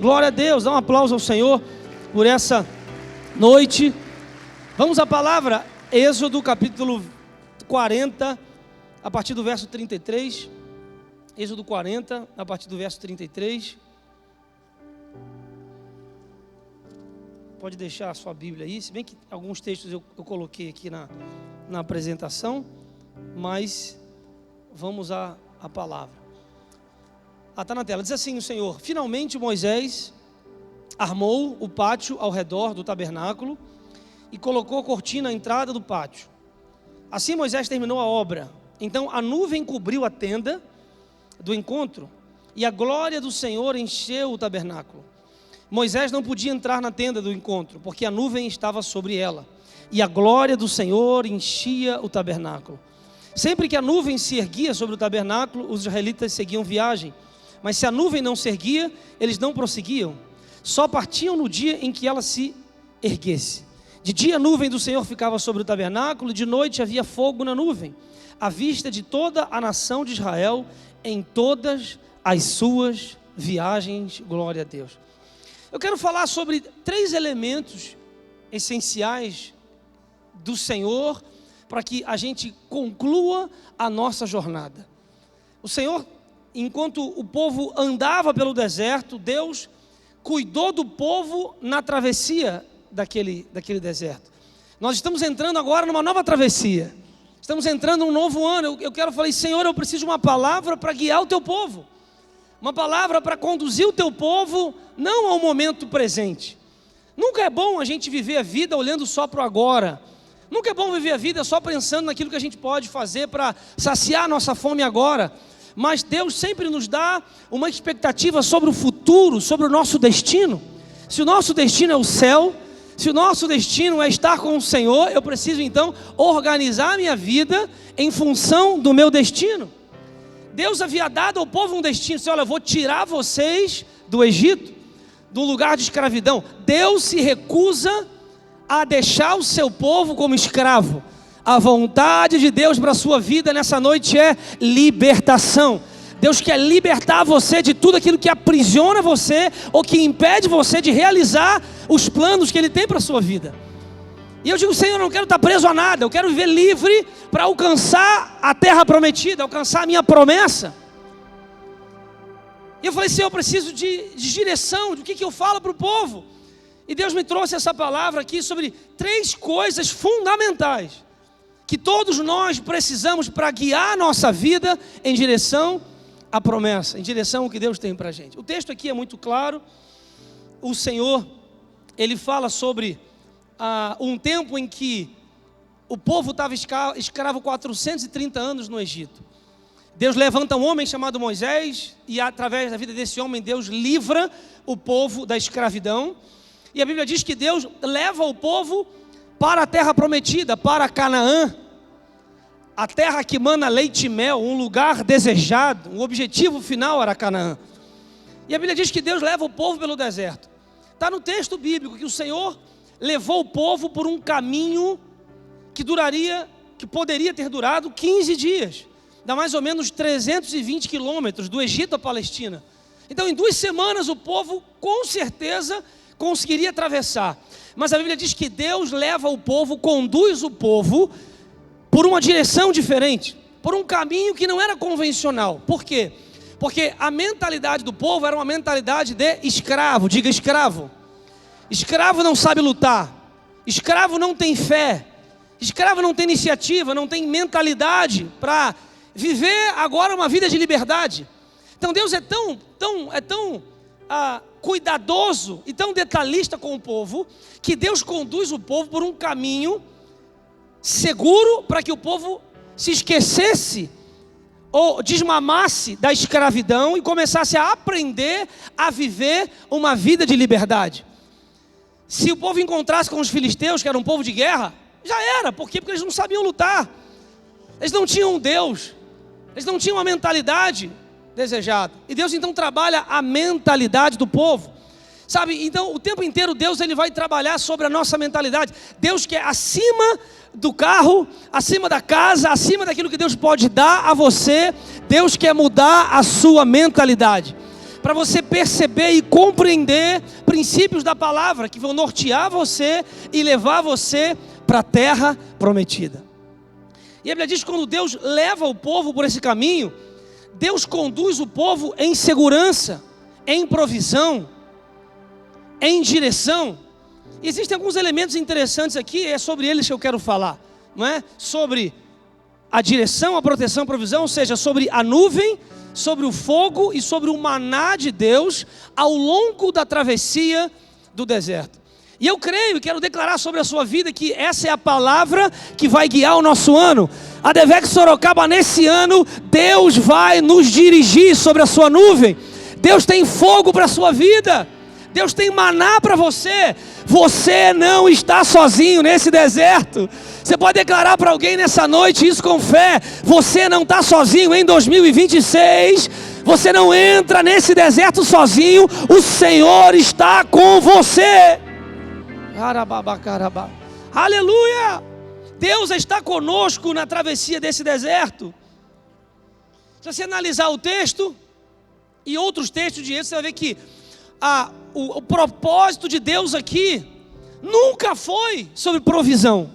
Glória a Deus, dá um aplauso ao Senhor por essa noite. Vamos à palavra, Êxodo capítulo 40, a partir do verso 33. Êxodo 40, a partir do verso 33. Pode deixar a sua Bíblia aí, se bem que alguns textos eu coloquei aqui na apresentação, mas vamos à palavra. Está na tela, diz assim o Senhor: finalmente Moisés armou o pátio ao redor do tabernáculo e colocou a cortina à entrada do pátio. Assim Moisés terminou a obra. Então a nuvem cobriu a tenda do encontro e a glória do Senhor encheu o tabernáculo. Moisés não podia entrar na tenda do encontro, porque a nuvem estava sobre ela, e a glória do Senhor enchia o tabernáculo. Sempre que a nuvem se erguia sobre o tabernáculo, os israelitas seguiam viagem. Mas se a nuvem não se erguia, eles não prosseguiam. Só partiam no dia em que ela se erguesse. De dia a nuvem do Senhor ficava sobre o tabernáculo, e de noite havia fogo na nuvem, à vista de toda a nação de Israel, em todas as suas viagens. Glória a Deus. Eu quero falar sobre 3 elementos essenciais do Senhor, para que a gente conclua a nossa jornada. O Senhor, enquanto o povo andava pelo deserto, Deus cuidou do povo na travessia daquele deserto. Nós estamos entrando agora numa nova travessia. Estamos entrando num novo ano. Eu falei, Senhor, eu preciso de uma palavra para guiar o teu povo. Uma palavra para conduzir o teu povo, não ao momento presente. Nunca é bom a gente viver a vida olhando só para o agora. Nunca é bom viver a vida só pensando naquilo que a gente pode fazer para saciar a nossa fome agora. Mas Deus sempre nos dá uma expectativa sobre o futuro, sobre o nosso destino. Se o nosso destino é o céu, se o nosso destino é estar com o Senhor, eu preciso então organizar a minha vida em função do meu destino. Deus havia dado ao povo um destino. Olha, eu vou tirar vocês do Egito, do lugar de escravidão. Deus se recusa a deixar o seu povo como escravo. A vontade de Deus para a sua vida nessa noite é libertação. Deus quer libertar você de tudo aquilo que aprisiona você ou que impede você de realizar os planos que Ele tem para a sua vida. E eu digo, Senhor, eu não quero estar preso a nada, eu quero viver livre para alcançar a terra prometida, alcançar a minha promessa. E eu falei, Senhor, eu preciso de direção, do que eu falo para o povo. E Deus me trouxe essa palavra aqui sobre 3 coisas fundamentais que todos nós precisamos para guiar a nossa vida em direção à promessa, em direção ao que Deus tem para a gente. O texto aqui é muito claro. O Senhor, Ele fala sobre um tempo em que o povo estava escravo 430 anos no Egito. Deus levanta um homem chamado Moisés, e através da vida desse homem, Deus livra o povo da escravidão. E a Bíblia diz que Deus leva o povo para a terra prometida, para Canaã, a terra que mana leite e mel, um lugar desejado, o objetivo final era Canaã. E a Bíblia diz que Deus leva o povo pelo deserto. Está no texto bíblico que o Senhor levou o povo por um caminho que poderia ter durado 15 dias. Dá mais ou menos 320 quilômetros do Egito à Palestina. Então em 2 semanas o povo com certeza conseguiria atravessar. Mas a Bíblia diz que Deus leva o povo, conduz o povo por uma direção diferente, por um caminho que não era convencional. Por quê? Porque a mentalidade do povo era uma mentalidade de escravo. Diga escravo. Escravo não sabe lutar, escravo não tem fé, escravo não tem iniciativa, não tem mentalidade para viver agora uma vida de liberdade. Então Deus é tão cuidadoso e tão detalhista com o povo, que Deus conduz o povo por um caminho seguro para que o povo se esquecesse ou desmamasse da escravidão e começasse a aprender a viver uma vida de liberdade. Se o povo encontrasse com os filisteus, que era um povo de guerra, já era. Por quê? Porque eles não sabiam lutar, eles não tinham um Deus, eles não tinham uma mentalidade desejada. E Deus então trabalha a mentalidade do povo, sabe? Então o tempo inteiro Deus ele vai trabalhar sobre a nossa mentalidade. Deus quer acima do carro, acima da casa, acima daquilo que Deus pode dar a você, Deus quer mudar a sua mentalidade. para você perceber e compreender princípios da palavra que vão nortear você e levar você para a terra prometida. E a Bíblia diz que quando Deus leva o povo por esse caminho, Deus conduz o povo em segurança, em provisão, em direção. E existem alguns elementos interessantes aqui, é sobre eles que eu quero falar, não é? Sobre a direção, a proteção, a provisão, ou seja, sobre a nuvem, sobre o fogo e sobre o maná de Deus ao longo da travessia do deserto. E eu creio e quero declarar sobre a sua vida que essa é a palavra que vai guiar o nosso ano. A Devec Sorocaba, nesse ano, Deus vai nos dirigir sobre a sua nuvem. Deus tem fogo para a sua vida. Deus tem maná para você. Você não está sozinho nesse deserto. Você pode declarar para alguém nessa noite isso com fé. Você não está sozinho em 2026. Você não entra nesse deserto sozinho. O Senhor está com você. Aleluia! Deus está conosco na travessia desse deserto. Se você analisar o texto e outros textos de Êxodo, você vai ver que o propósito de Deus aqui nunca foi sobre provisão.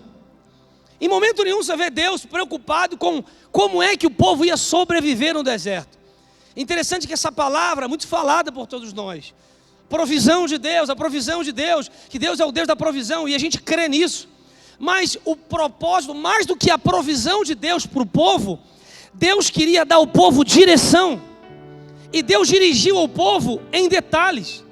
Em momento nenhum você vê Deus preocupado com como é que o povo ia sobreviver no deserto. Interessante que essa palavra é muito falada por todos nós. Provisão de Deus, a provisão de Deus, que Deus é o Deus da provisão e a gente crê nisso. Mas o propósito, mais do que a provisão de Deus para o povo, Deus queria dar ao povo direção. E Deus dirigiu ao povo em detalhes.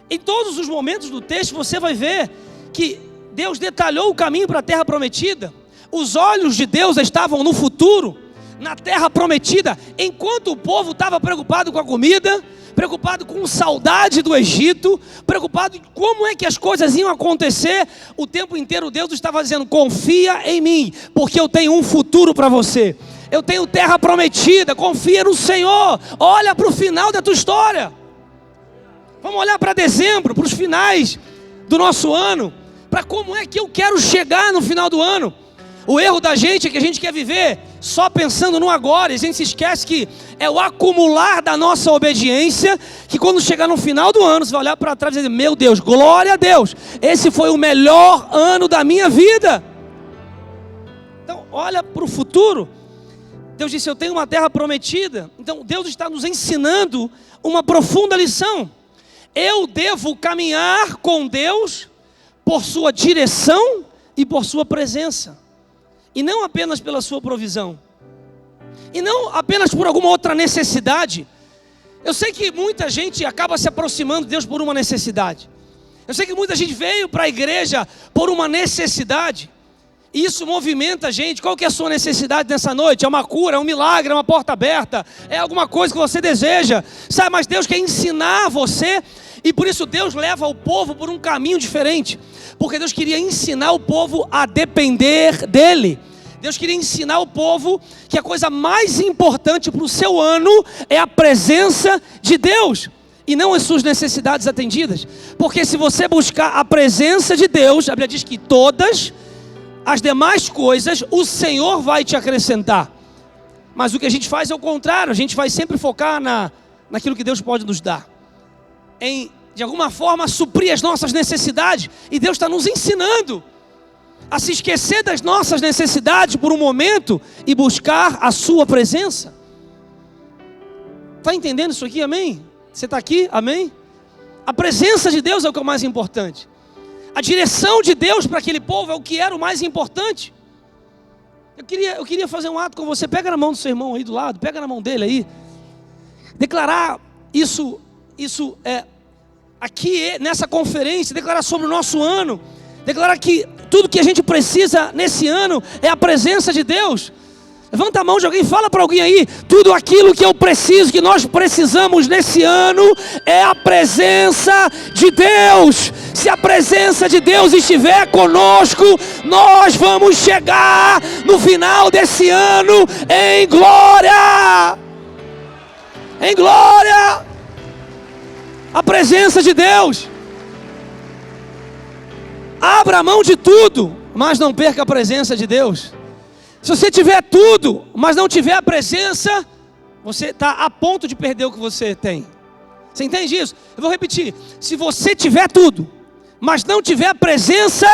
Em todos os momentos do texto você vai ver que Deus detalhou o caminho para a terra prometida. Os olhos de Deus estavam no futuro, na terra prometida, enquanto o povo estava preocupado com a comida, preocupado com saudade do Egito, preocupado em como é que as coisas iam acontecer. O tempo inteiro Deus estava dizendo: confia em mim, porque eu tenho um futuro para você. Eu tenho terra prometida, confia no Senhor. Olha para o final da tua história. Vamos olhar para dezembro, para os finais do nosso ano, para como é que eu quero chegar no final do ano. O erro da gente é que a gente quer viver só pensando no agora, e a gente se esquece que é o acumular da nossa obediência, que quando chegar no final do ano, você vai olhar para trás e dizer: meu Deus, glória a Deus, esse foi o melhor ano da minha vida. Então olha para o futuro. Deus disse: eu tenho uma terra prometida. Então Deus está nos ensinando uma profunda lição. Eu devo caminhar com Deus por sua direção e por sua presença. E não apenas pela sua provisão. E não apenas por alguma outra necessidade. Eu sei que muita gente acaba se aproximando de Deus por uma necessidade. Eu sei que muita gente veio para a igreja por uma necessidade. E isso movimenta a gente. Qual que é a sua necessidade nessa noite? É uma cura, é um milagre, é uma porta aberta, é alguma coisa que você deseja. Sabe, mas Deus quer ensinar você. E por isso Deus leva o povo por um caminho diferente. Porque Deus queria ensinar o povo a depender dEle. Deus queria ensinar o povo que a coisa mais importante para o seu ano é a presença de Deus. E não as suas necessidades atendidas. Porque se você buscar a presença de Deus, a Bíblia diz que todas as demais coisas o Senhor vai te acrescentar. Mas o que a gente faz é o contrário. A gente vai sempre focar naquilo que Deus pode nos dar. Em, de alguma forma, suprir as nossas necessidades. E Deus está nos ensinando a se esquecer das nossas necessidades por um momento e buscar a sua presença. Está entendendo isso aqui? Amém? Você está aqui? Amém? A presença de Deus é o que é o mais importante. A direção de Deus para aquele povo é o que era o mais importante. Eu queria fazer um ato com você. Pega na mão do seu irmão aí do lado. Pega na mão dele aí. Declarar isso aqui nessa conferência. Declarar sobre o nosso ano. Declarar que tudo que a gente precisa nesse ano é a presença de Deus. Levanta a mão de alguém e fala para alguém aí: tudo aquilo que eu preciso, que nós precisamos nesse ano é a presença de Deus. Se a presença de Deus estiver conosco, nós vamos chegar no final desse ano em glória. Em glória. A presença de Deus. Abra a mão de tudo, mas não perca a presença de Deus. Se você tiver tudo, mas não tiver a presença, você está a ponto de perder o que você tem. Você entende isso? Eu vou repetir. Se você tiver tudo, mas não tiver a presença,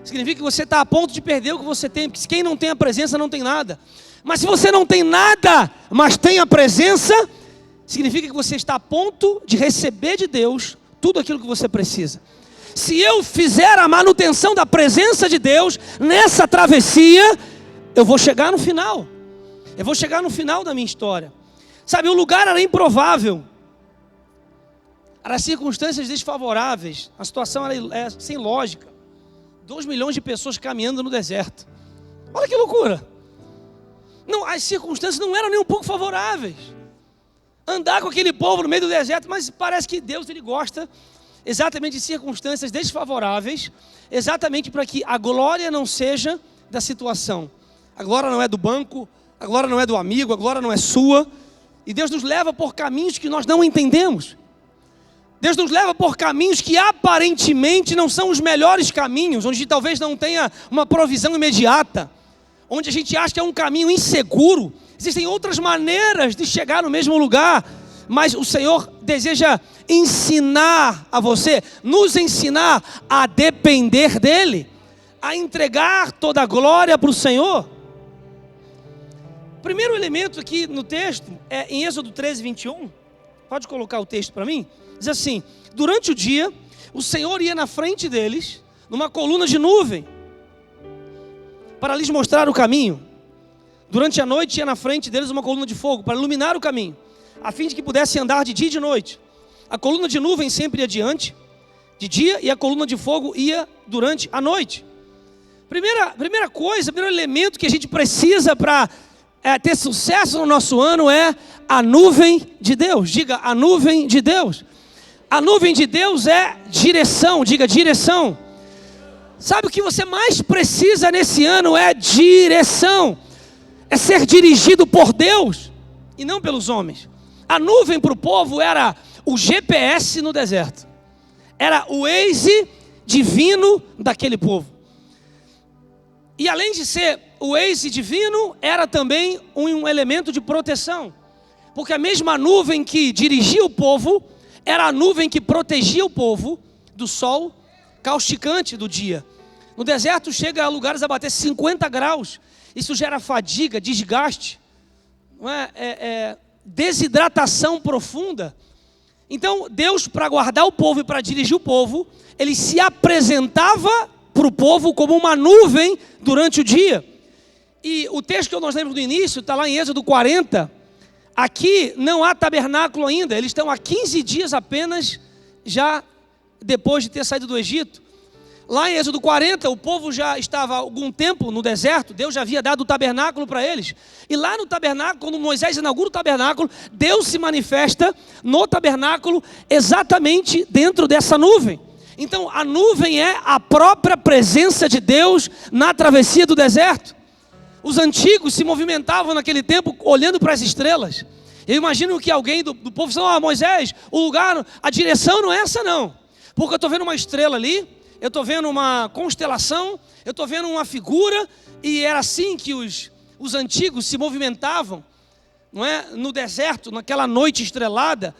significa que você está a ponto de perder o que você tem. Porque quem não tem a presença não tem nada. Mas se você não tem nada, mas tem a presença, significa que você está a ponto de receber de Deus tudo aquilo que você precisa. Se eu fizer a manutenção da presença de Deus nessa travessia, eu vou chegar no final. Eu vou chegar no final da minha história. Sabe, o lugar era improvável. Eram circunstâncias desfavoráveis. A situação era sem lógica. 2 milhões de pessoas caminhando no deserto. Olha que loucura. Não, as circunstâncias não eram nem um pouco favoráveis. Andar com aquele povo no meio do deserto, mas parece que Deus ele gosta exatamente de circunstâncias desfavoráveis, exatamente para que a glória não seja da situação. A glória não é do banco, a glória não é do amigo, a glória não é sua. E Deus nos leva por caminhos que nós não entendemos. Deus nos leva por caminhos que aparentemente não são os melhores caminhos, onde talvez não tenha uma provisão imediata, onde a gente acha que é um caminho inseguro. Existem outras maneiras de chegar no mesmo lugar, mas o Senhor deseja ensinar a você, nos ensinar a depender dEle, a entregar toda a glória para o Senhor. O primeiro elemento aqui no texto é em Êxodo 13, 21. Pode colocar o texto para mim? Diz assim: durante o dia, o Senhor ia na frente deles, numa coluna de nuvem, para lhes mostrar o caminho. Durante a noite ia na frente deles uma coluna de fogo, para iluminar o caminho, a fim de que pudessem andar de dia e de noite. A coluna de nuvem sempre ia adiante, de dia, e a coluna de fogo ia durante a noite. Primeira coisa, primeiro elemento que a gente precisa para ter sucesso no nosso ano é a nuvem de Deus. Diga, a nuvem de Deus. A nuvem de Deus é direção, diga direção. Sabe o que você mais precisa nesse ano é direção. É ser dirigido por Deus e não pelos homens. A nuvem para o povo era o GPS no deserto. Era o Waze divino daquele povo. E além de ser o Waze divino, era também um elemento de proteção. Porque a mesma nuvem que dirigia o povo, era a nuvem que protegia o povo do sol causticante do dia. No deserto chega a lugares a bater 50 graus. Isso gera fadiga, desgaste, não é? Desidratação profunda. Então Deus, para guardar o povo e para dirigir o povo, Ele se apresentava para o povo como uma nuvem durante o dia. E o texto que nós lemos no início, está lá em Êxodo 40, aqui não há tabernáculo ainda, eles estão há 15 dias apenas, já depois de ter saído do Egito. Lá em Êxodo 40, o povo já estava há algum tempo no deserto, Deus já havia dado o tabernáculo para eles. E lá no tabernáculo, quando Moisés inaugura o tabernáculo, Deus se manifesta no tabernáculo exatamente dentro dessa nuvem. Então a nuvem é a própria presença de Deus na travessia do deserto. Os antigos se movimentavam naquele tempo olhando para as estrelas. Eu imagino que alguém do povo falou: Moisés, o lugar, a direção não é essa não. Porque eu estou vendo uma estrela ali, eu estou vendo uma constelação, eu estou vendo uma figura. E era assim que os antigos se movimentavam, não é? No deserto, naquela noite estrelada.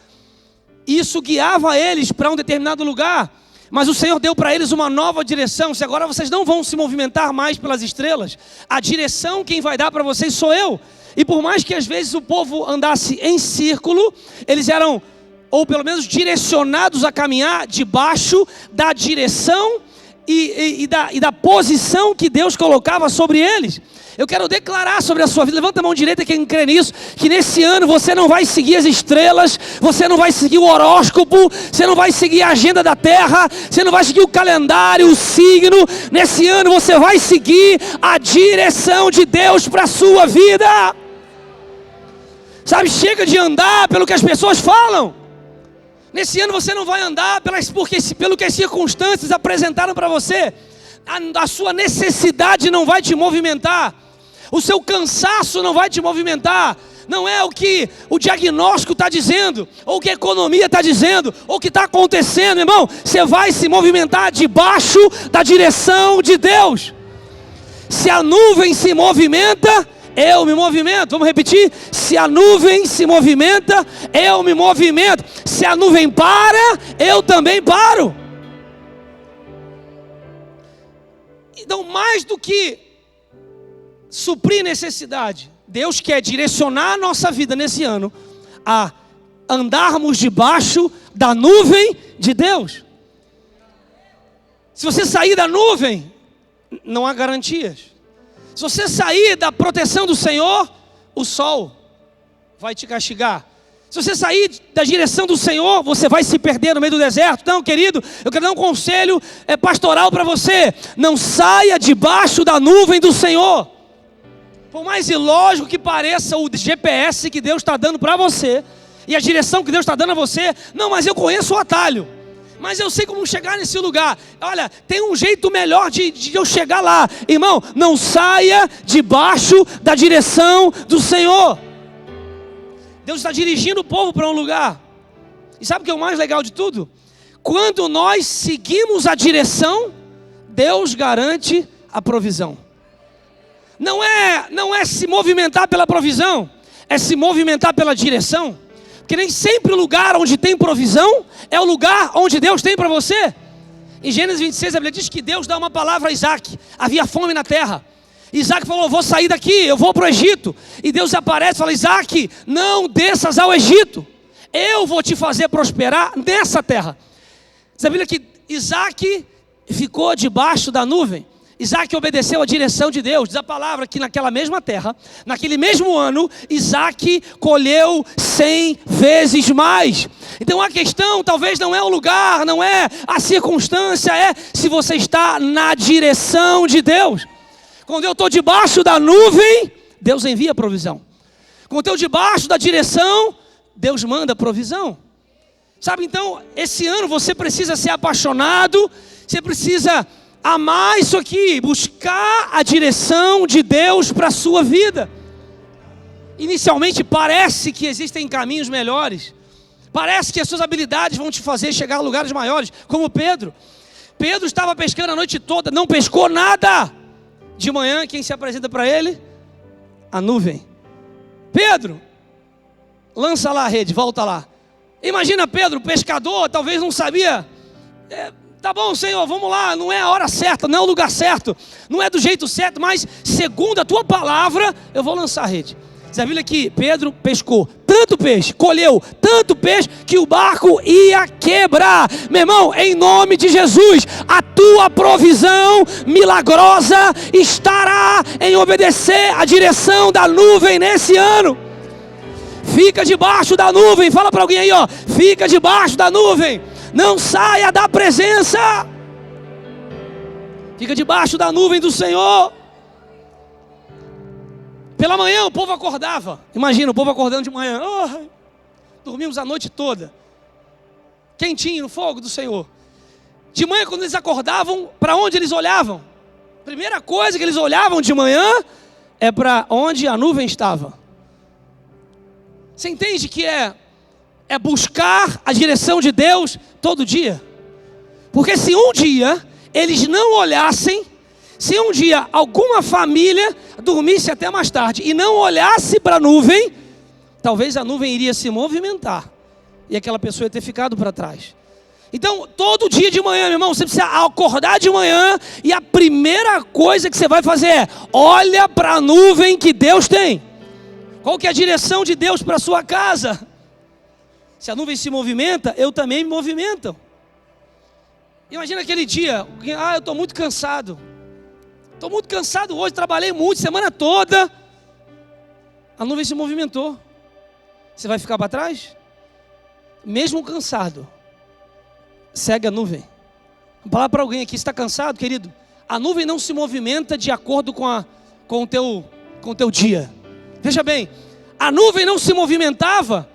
Isso guiava eles para um determinado lugar. Mas o Senhor deu para eles uma nova direção. Se agora vocês não vão se movimentar mais pelas estrelas, a direção quem vai dar para vocês sou eu. E por mais que às vezes o povo andasse em círculo, eles eram, ou pelo menos direcionados a caminhar debaixo da direção e da posição que Deus colocava sobre eles. Eu quero declarar sobre a sua vida, levanta a mão direita quem crê nisso, que nesse ano você não vai seguir as estrelas, você não vai seguir o horóscopo, você não vai seguir a agenda da terra, você não vai seguir o calendário, o signo. Nesse ano você vai seguir a direção de Deus para a sua vida. Sabe, chega de andar pelo que as pessoas falam. Nesse ano você não vai andar pelo que as circunstâncias apresentaram para você. A sua necessidade não vai te movimentar. O seu cansaço não vai te movimentar. Não é o que o diagnóstico está dizendo, ou o que a economia está dizendo, ou o que está acontecendo, irmão. Você vai se movimentar debaixo da direção de Deus. Se a nuvem se movimenta, eu me movimento. Vamos repetir? Se a nuvem se movimenta, eu me movimento. Se a nuvem para, eu também paro. Então, mais do que suprir necessidade, Deus quer direcionar a nossa vida nesse ano a andarmos debaixo da nuvem de Deus. Se você sair da nuvem, não há garantias. Se você sair da proteção do Senhor, o sol vai te castigar. Se você sair da direção do Senhor, você vai se perder no meio do deserto. Então, querido, eu quero dar um conselho pastoral para você. Não saia debaixo da nuvem do Senhor. Por mais ilógico que pareça o GPS que Deus está dando para você, e a direção que Deus está dando a você, não, mas eu conheço o atalho. Mas eu sei como chegar nesse lugar. Olha, tem um jeito melhor de eu chegar lá. Irmão, não saia debaixo da direção do Senhor. Deus está dirigindo o povo para um lugar. E sabe o que é o mais legal de tudo? Quando nós seguimos a direção, Deus garante a provisão. Não é se movimentar pela provisão, é se movimentar pela direção. Porque nem sempre o lugar onde tem provisão é o lugar onde Deus tem para você. Em Gênesis 26, a Bíblia diz que Deus dá uma palavra a Isaac. Havia fome na terra. Isaac falou, vou sair daqui, eu vou para o Egito. E Deus aparece e fala, Isaac, não desças ao Egito. Eu vou te fazer prosperar nessa terra. Você Bíblia que Isaac ficou debaixo da nuvem. Isaac obedeceu a direção de Deus. Diz a palavra que naquela mesma terra, naquele mesmo ano, Isaac colheu 100 vezes mais. Então a questão talvez não é o lugar, não é a circunstância, é se você está na direção de Deus. Quando eu estou debaixo da nuvem, Deus envia provisão. Quando eu estou debaixo da direção, Deus manda provisão. Sabe, então, esse ano você precisa ser apaixonado, você precisa amar isso aqui, buscar a direção de Deus para a sua vida. Inicialmente parece que existem caminhos melhores, parece que as suas habilidades vão te fazer chegar a lugares maiores, como Pedro. Pedro estava pescando a noite toda, não pescou nada. De manhã, quem se apresenta para ele? A nuvem. Pedro, lança lá a rede, volta lá. Imagina Pedro, pescador, talvez não sabia. Tá bom, Senhor, vamos lá, não é a hora certa, não é o lugar certo, não é do jeito certo, mas segundo a tua palavra, eu vou lançar a rede. Diz a Bíblia que Pedro pescou tanto peixe, colheu tanto peixe, que o barco ia quebrar. Meu irmão, em nome de Jesus, a tua provisão milagrosa estará em obedecer a direção da nuvem nesse ano. Fica debaixo da nuvem, fala para alguém aí, ó, fica debaixo da nuvem. Não saia da presença. Fica debaixo da nuvem do Senhor. Pela manhã o povo acordava. Imagina o povo acordando de manhã. Dormimos a noite toda. Quentinho no fogo do Senhor. De manhã, quando eles acordavam, para onde eles olhavam? Primeira coisa que eles olhavam de manhã é para onde a nuvem estava. Você entende que é buscar a direção de Deus todo dia? Porque se um dia eles não olhassem, se um dia alguma família dormisse até mais tarde e não olhasse para a nuvem, talvez a nuvem iria se movimentar e aquela pessoa ia ter ficado para trás. Então, todo dia de manhã, meu irmão, você precisa acordar de manhã e a primeira coisa que você vai fazer é: olha para a nuvem que Deus tem. Qual que é a direção de Deus para a sua casa? Se a nuvem se movimenta, eu também me movimento. Imagina aquele dia, eu estou muito cansado. Estou muito cansado hoje, trabalhei muito, semana toda. A nuvem se movimentou. Você vai ficar para trás? Mesmo cansado, segue a nuvem. Vou falar para alguém aqui, você está cansado, querido? A nuvem não se movimenta de acordo com o teu dia. Veja bem, a nuvem não se movimentava.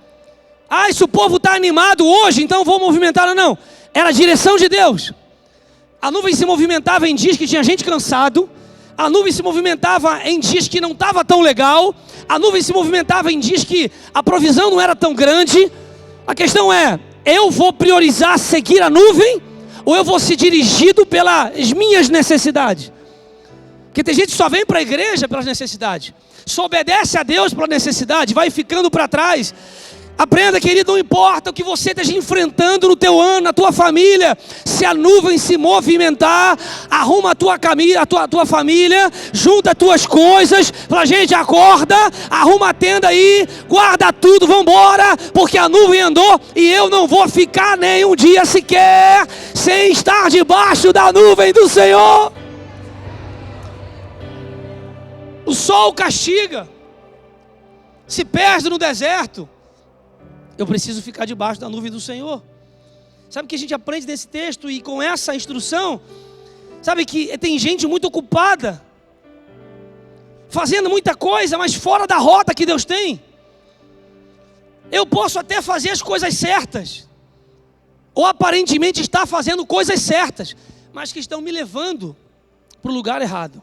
Se o povo está animado hoje, então eu vou movimentar. Não, era a direção de Deus. A nuvem se movimentava em dias que tinha gente cansado. A nuvem se movimentava em dias que não estava tão legal. A nuvem se movimentava em dias que a provisão não era tão grande. A questão é: eu vou priorizar seguir a nuvem ou eu vou ser dirigido pelas minhas necessidades? Porque tem gente que só vem para a igreja pelas necessidades, só obedece a Deus pela necessidade, vai ficando para trás. Aprenda, querido, não importa o que você esteja enfrentando no teu ano, na tua família, se a nuvem se movimentar, arruma a tua família, junta as tuas coisas, fala, gente, acorda, arruma a tenda aí, guarda tudo, vamos embora, porque a nuvem andou e eu não vou ficar nem um dia sequer sem estar debaixo da nuvem do Senhor. O sol castiga, se perde no deserto. Eu preciso ficar debaixo da nuvem do Senhor. Sabe o que a gente aprende nesse texto e com essa instrução? Sabe que tem gente muito ocupada, fazendo muita coisa, mas fora da rota que Deus tem. Eu posso até fazer as coisas certas, ou aparentemente estar fazendo coisas certas, mas que estão me levando para o lugar errado.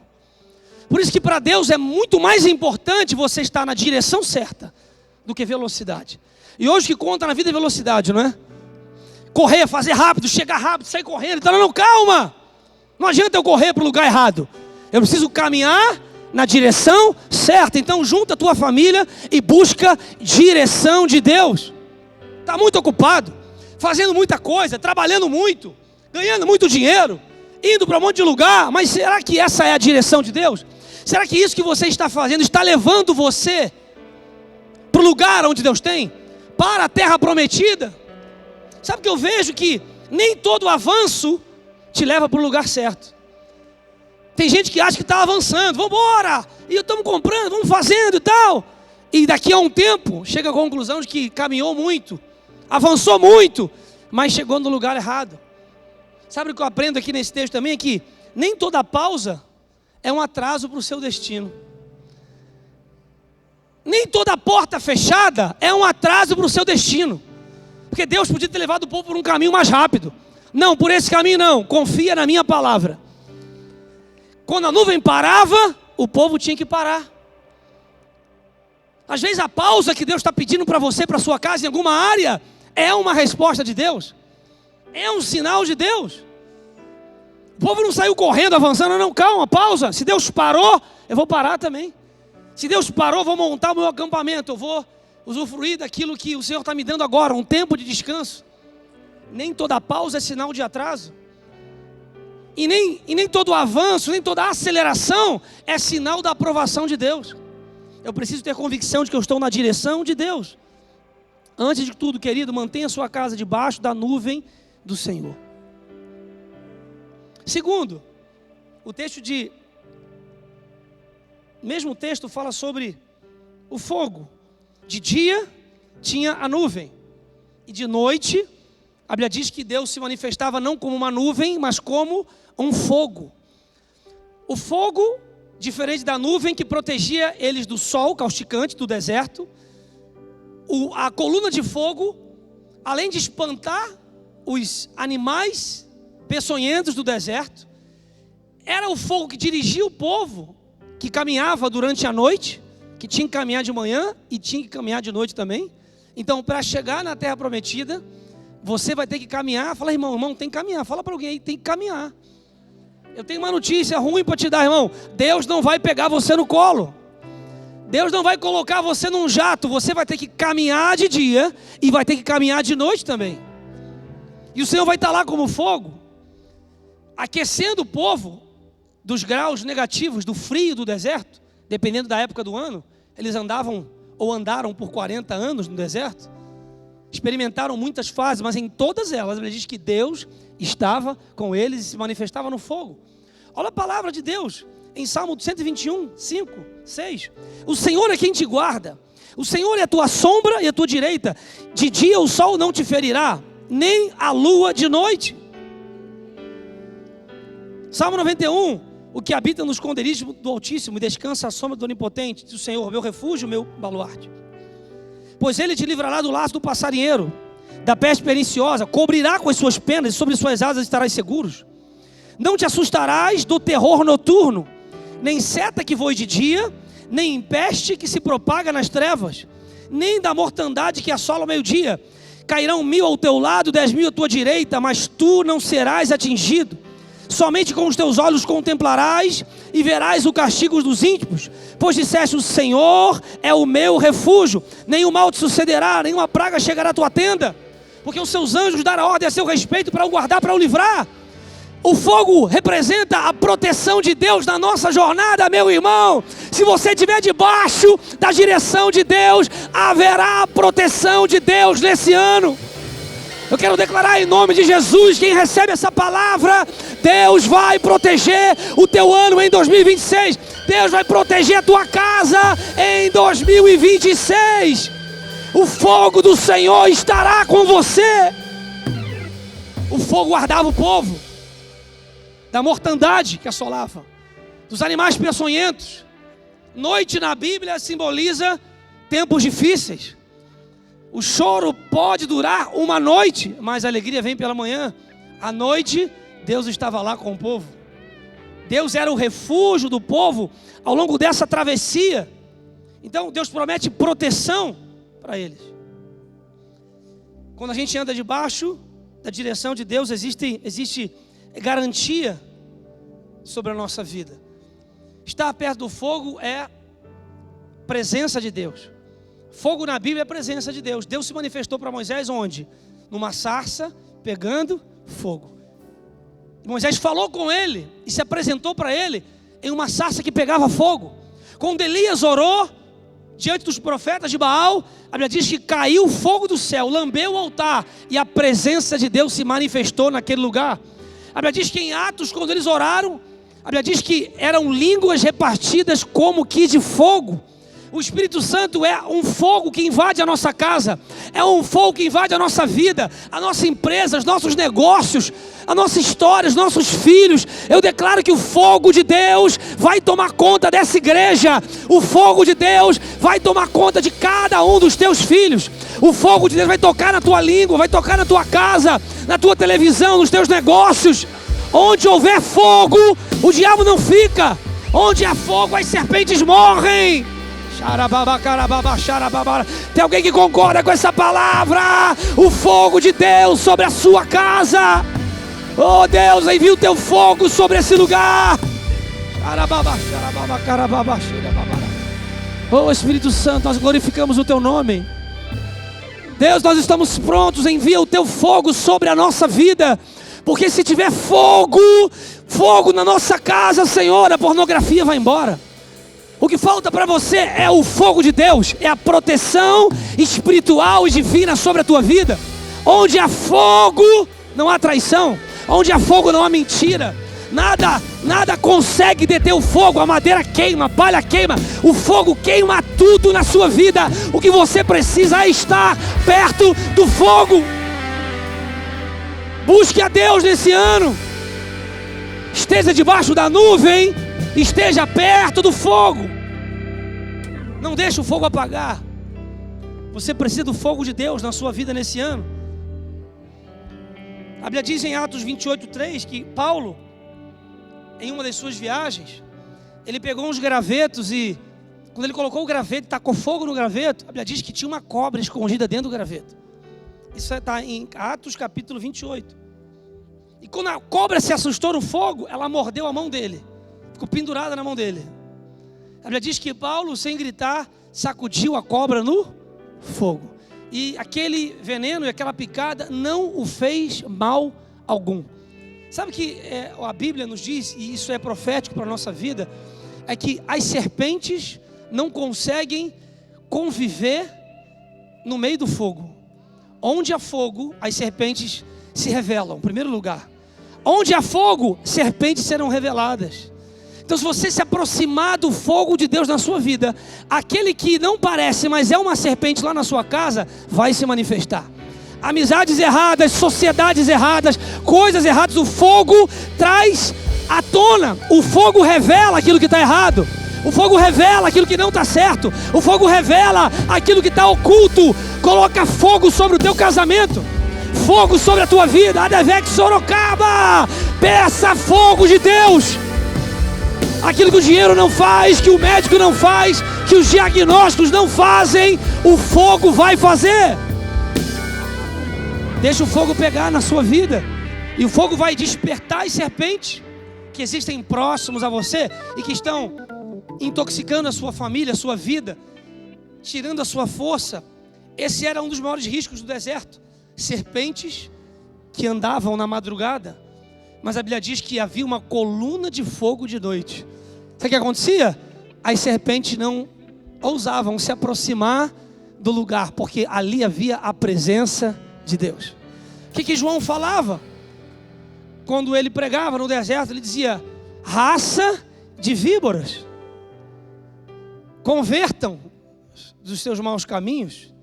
Por isso que para Deus é muito mais importante você estar na direção certa do que velocidade. E hoje que conta na vida é velocidade, não é? Correr, fazer rápido, chegar rápido, sair correndo. Então não, calma. Não adianta eu correr para o lugar errado. Eu preciso caminhar na direção certa. Então junta a tua família e busca direção de Deus. Está muito ocupado, fazendo muita coisa, trabalhando muito, ganhando muito dinheiro, indo para um monte de lugar. Mas será que essa é a direção de Deus? Será que isso que você está fazendo está levando você para o lugar onde Deus tem? Para a terra prometida? Sabe que eu vejo que nem todo avanço te leva para o lugar certo. Tem gente que acha que está avançando, vamos embora, e estamos comprando, vamos fazendo e tal. E daqui a um tempo, chega à conclusão de que caminhou muito, avançou muito, mas chegou no lugar errado. Sabe o que eu aprendo aqui nesse texto também? É que nem toda pausa é um atraso para o seu destino. Nem toda porta fechada é um atraso para o seu destino. Porque Deus podia ter levado o povo por um caminho mais rápido. Não, por esse caminho não. Confia na minha palavra. Quando a nuvem parava, o povo tinha que parar. Às vezes a pausa que Deus está pedindo para você, para a sua casa, em alguma área, é uma resposta de Deus. É um sinal de Deus. O povo não saiu correndo, avançando. Não, calma, pausa. Se Deus parou, eu vou parar também. Se Deus parou, eu vou montar o meu acampamento, eu vou usufruir daquilo que o Senhor está me dando agora, um tempo de descanso. Nem toda pausa é sinal de atraso. E nem todo avanço, nem toda aceleração é sinal da aprovação de Deus. Eu preciso ter convicção de que eu estou na direção de Deus. Antes de tudo, querido, mantenha a sua casa debaixo da nuvem do Senhor. Segundo, mesmo texto fala sobre o fogo. De dia tinha a nuvem, e de noite a Bíblia diz que Deus se manifestava não como uma nuvem, mas como um fogo. O fogo, diferente da nuvem que protegia eles do sol causticante do deserto, a coluna de fogo, além de espantar os animais peçonhentos do deserto, era o fogo que dirigia o povo que caminhava durante a noite, que tinha que caminhar de manhã e tinha que caminhar de noite também. Então, para chegar na terra prometida, você vai ter que caminhar. Fala, irmão, tem que caminhar. Fala para alguém aí, tem que caminhar. Eu tenho uma notícia ruim para te dar, irmão. Deus não vai pegar você no colo. Deus não vai colocar você num jato. Você vai ter que caminhar de dia e vai ter que caminhar de noite também. E o Senhor vai estar lá como fogo, aquecendo o povo dos graus negativos, do frio do deserto. Dependendo da época do ano, eles andaram por 40 anos no deserto. Experimentaram muitas fases, mas em todas elas, a Bíblia diz que Deus estava com eles e se manifestava no fogo. Olha a palavra de Deus, em Salmo 121, 5, 6. O Senhor é quem te guarda. O Senhor é a tua sombra e a tua direita. De dia o sol não te ferirá, nem a lua de noite. Salmo 91. O que habita nos esconderijos do Altíssimo e descansa à sombra do Onipotente, diz o Senhor, meu refúgio, meu baluarte. Pois Ele te livrará do laço do passarinheiro, da peste perniciosa, cobrirá com as suas penas e sobre suas asas estarás seguros. Não te assustarás do terror noturno, nem seta que voe de dia, nem peste que se propaga nas trevas, nem da mortandade que assola ao meio-dia. Cairão 1000 ao teu lado, 10.000 à tua direita, mas tu não serás atingido. Somente com os teus olhos contemplarás e verás o castigo dos ímpios, pois disseste: o Senhor é o meu refúgio, nenhum mal te sucederá, nenhuma praga chegará à tua tenda, porque os seus anjos darão ordem a seu respeito para o guardar, para o livrar. O fogo representa a proteção de Deus na nossa jornada, meu irmão. Se você estiver debaixo da direção de Deus, haverá a proteção de Deus nesse ano. Eu quero declarar em nome de Jesus, quem recebe essa palavra, Deus vai proteger o teu ano em 2026. Deus vai proteger a tua casa em 2026. O fogo do Senhor estará com você. O fogo guardava o povo da mortandade que assolava, dos animais peçonhentos. Noite na Bíblia simboliza tempos difíceis. O choro pode durar uma noite, mas a alegria vem pela manhã. À noite, Deus estava lá com o povo. Deus era o refúgio do povo ao longo dessa travessia. Então Deus promete proteção para eles. Quando a gente anda debaixo da direção de Deus, existe garantia sobre a nossa vida. Estar perto do fogo é presença de Deus. Fogo na Bíblia é presença de Deus. Deus se manifestou para Moisés onde? Numa sarça pegando fogo. Moisés falou com ele e se apresentou para ele em uma sarça que pegava fogo. Quando Elias orou diante dos profetas de Baal, a Bíblia diz que caiu fogo do céu, lambeu o altar e a presença de Deus se manifestou naquele lugar. A Bíblia diz que em Atos, quando eles oraram, a Bíblia diz que eram línguas repartidas como que de fogo. O Espírito Santo é um fogo que invade a nossa casa, é um fogo que invade a nossa vida, a nossa empresa, os nossos negócios, a nossa história, os nossos filhos. Eu declaro que o fogo de Deus vai tomar conta dessa igreja. O fogo de Deus vai tomar conta de cada um dos teus filhos. O fogo de Deus vai tocar na tua língua, vai tocar na tua casa, na tua televisão, nos teus negócios. Onde houver fogo, o diabo não fica. Onde há fogo, as serpentes morrem. Tem alguém que concorda com essa palavra? O fogo de Deus sobre a sua casa. Oh Deus, envia o teu fogo sobre esse lugar. Oh Espírito Santo, nós glorificamos o teu nome. Deus, nós estamos prontos, envia o teu fogo sobre a nossa vida. Porque se tiver fogo na nossa casa, Senhor, a pornografia vai embora. O que falta para você é o fogo de Deus, é a proteção espiritual e divina sobre a tua vida. Onde há fogo, não há traição. Onde há fogo, não há mentira. Nada consegue deter o fogo. A madeira queima, a palha queima, o fogo queima tudo na sua vida. O que você precisa é estar perto do fogo. Busque a Deus nesse ano. Esteja debaixo da nuvem, esteja perto do fogo. Não deixe o fogo apagar. Você precisa do fogo de Deus na sua vida nesse ano. A Bíblia diz em Atos 28:3 que Paulo, em uma das suas viagens, ele pegou uns gravetos e quando ele colocou o graveto e tacou fogo no graveto, a Bíblia diz que tinha uma cobra escondida dentro do graveto. Isso está em Atos capítulo 28. E quando a cobra se assustou no fogo, ela mordeu a mão dele. Ficou pendurada na mão dele. A Bíblia diz que Paulo, sem gritar, sacudiu a cobra no fogo. E aquele veneno e aquela picada não o fez mal algum. Sabe que a Bíblia nos diz, e isso é profético para a nossa vida, é que as serpentes não conseguem conviver no meio do fogo. Onde há fogo, as serpentes se revelam, em primeiro lugar. Onde há fogo, serpentes serão reveladas. Então se você se aproximar do fogo de Deus na sua vida, aquele que não parece, mas é uma serpente lá na sua casa, vai se manifestar. Amizades erradas, sociedades erradas, coisas erradas, o fogo traz à tona. O fogo revela aquilo que está errado. O fogo revela aquilo que não está certo. O fogo revela aquilo que está oculto. Coloca fogo sobre o teu casamento, fogo sobre a tua vida. Adevec Sorocaba, peça fogo de Deus. Aquilo que o dinheiro não faz, que o médico não faz, que os diagnósticos não fazem, o fogo vai fazer. Deixa o fogo pegar na sua vida. E o fogo vai despertar as serpentes que existem próximos a você e que estão intoxicando a sua família, a sua vida, tirando a sua força. Esse era um dos maiores riscos do deserto. Serpentes que andavam na madrugada, mas a Bíblia diz que havia uma coluna de fogo de noite. Sabe o que acontecia? As serpentes não ousavam se aproximar do lugar, porque ali havia a presença de Deus. O que João falava? Quando ele pregava no deserto, ele dizia: raça de víboras, convertam dos seus maus caminhos.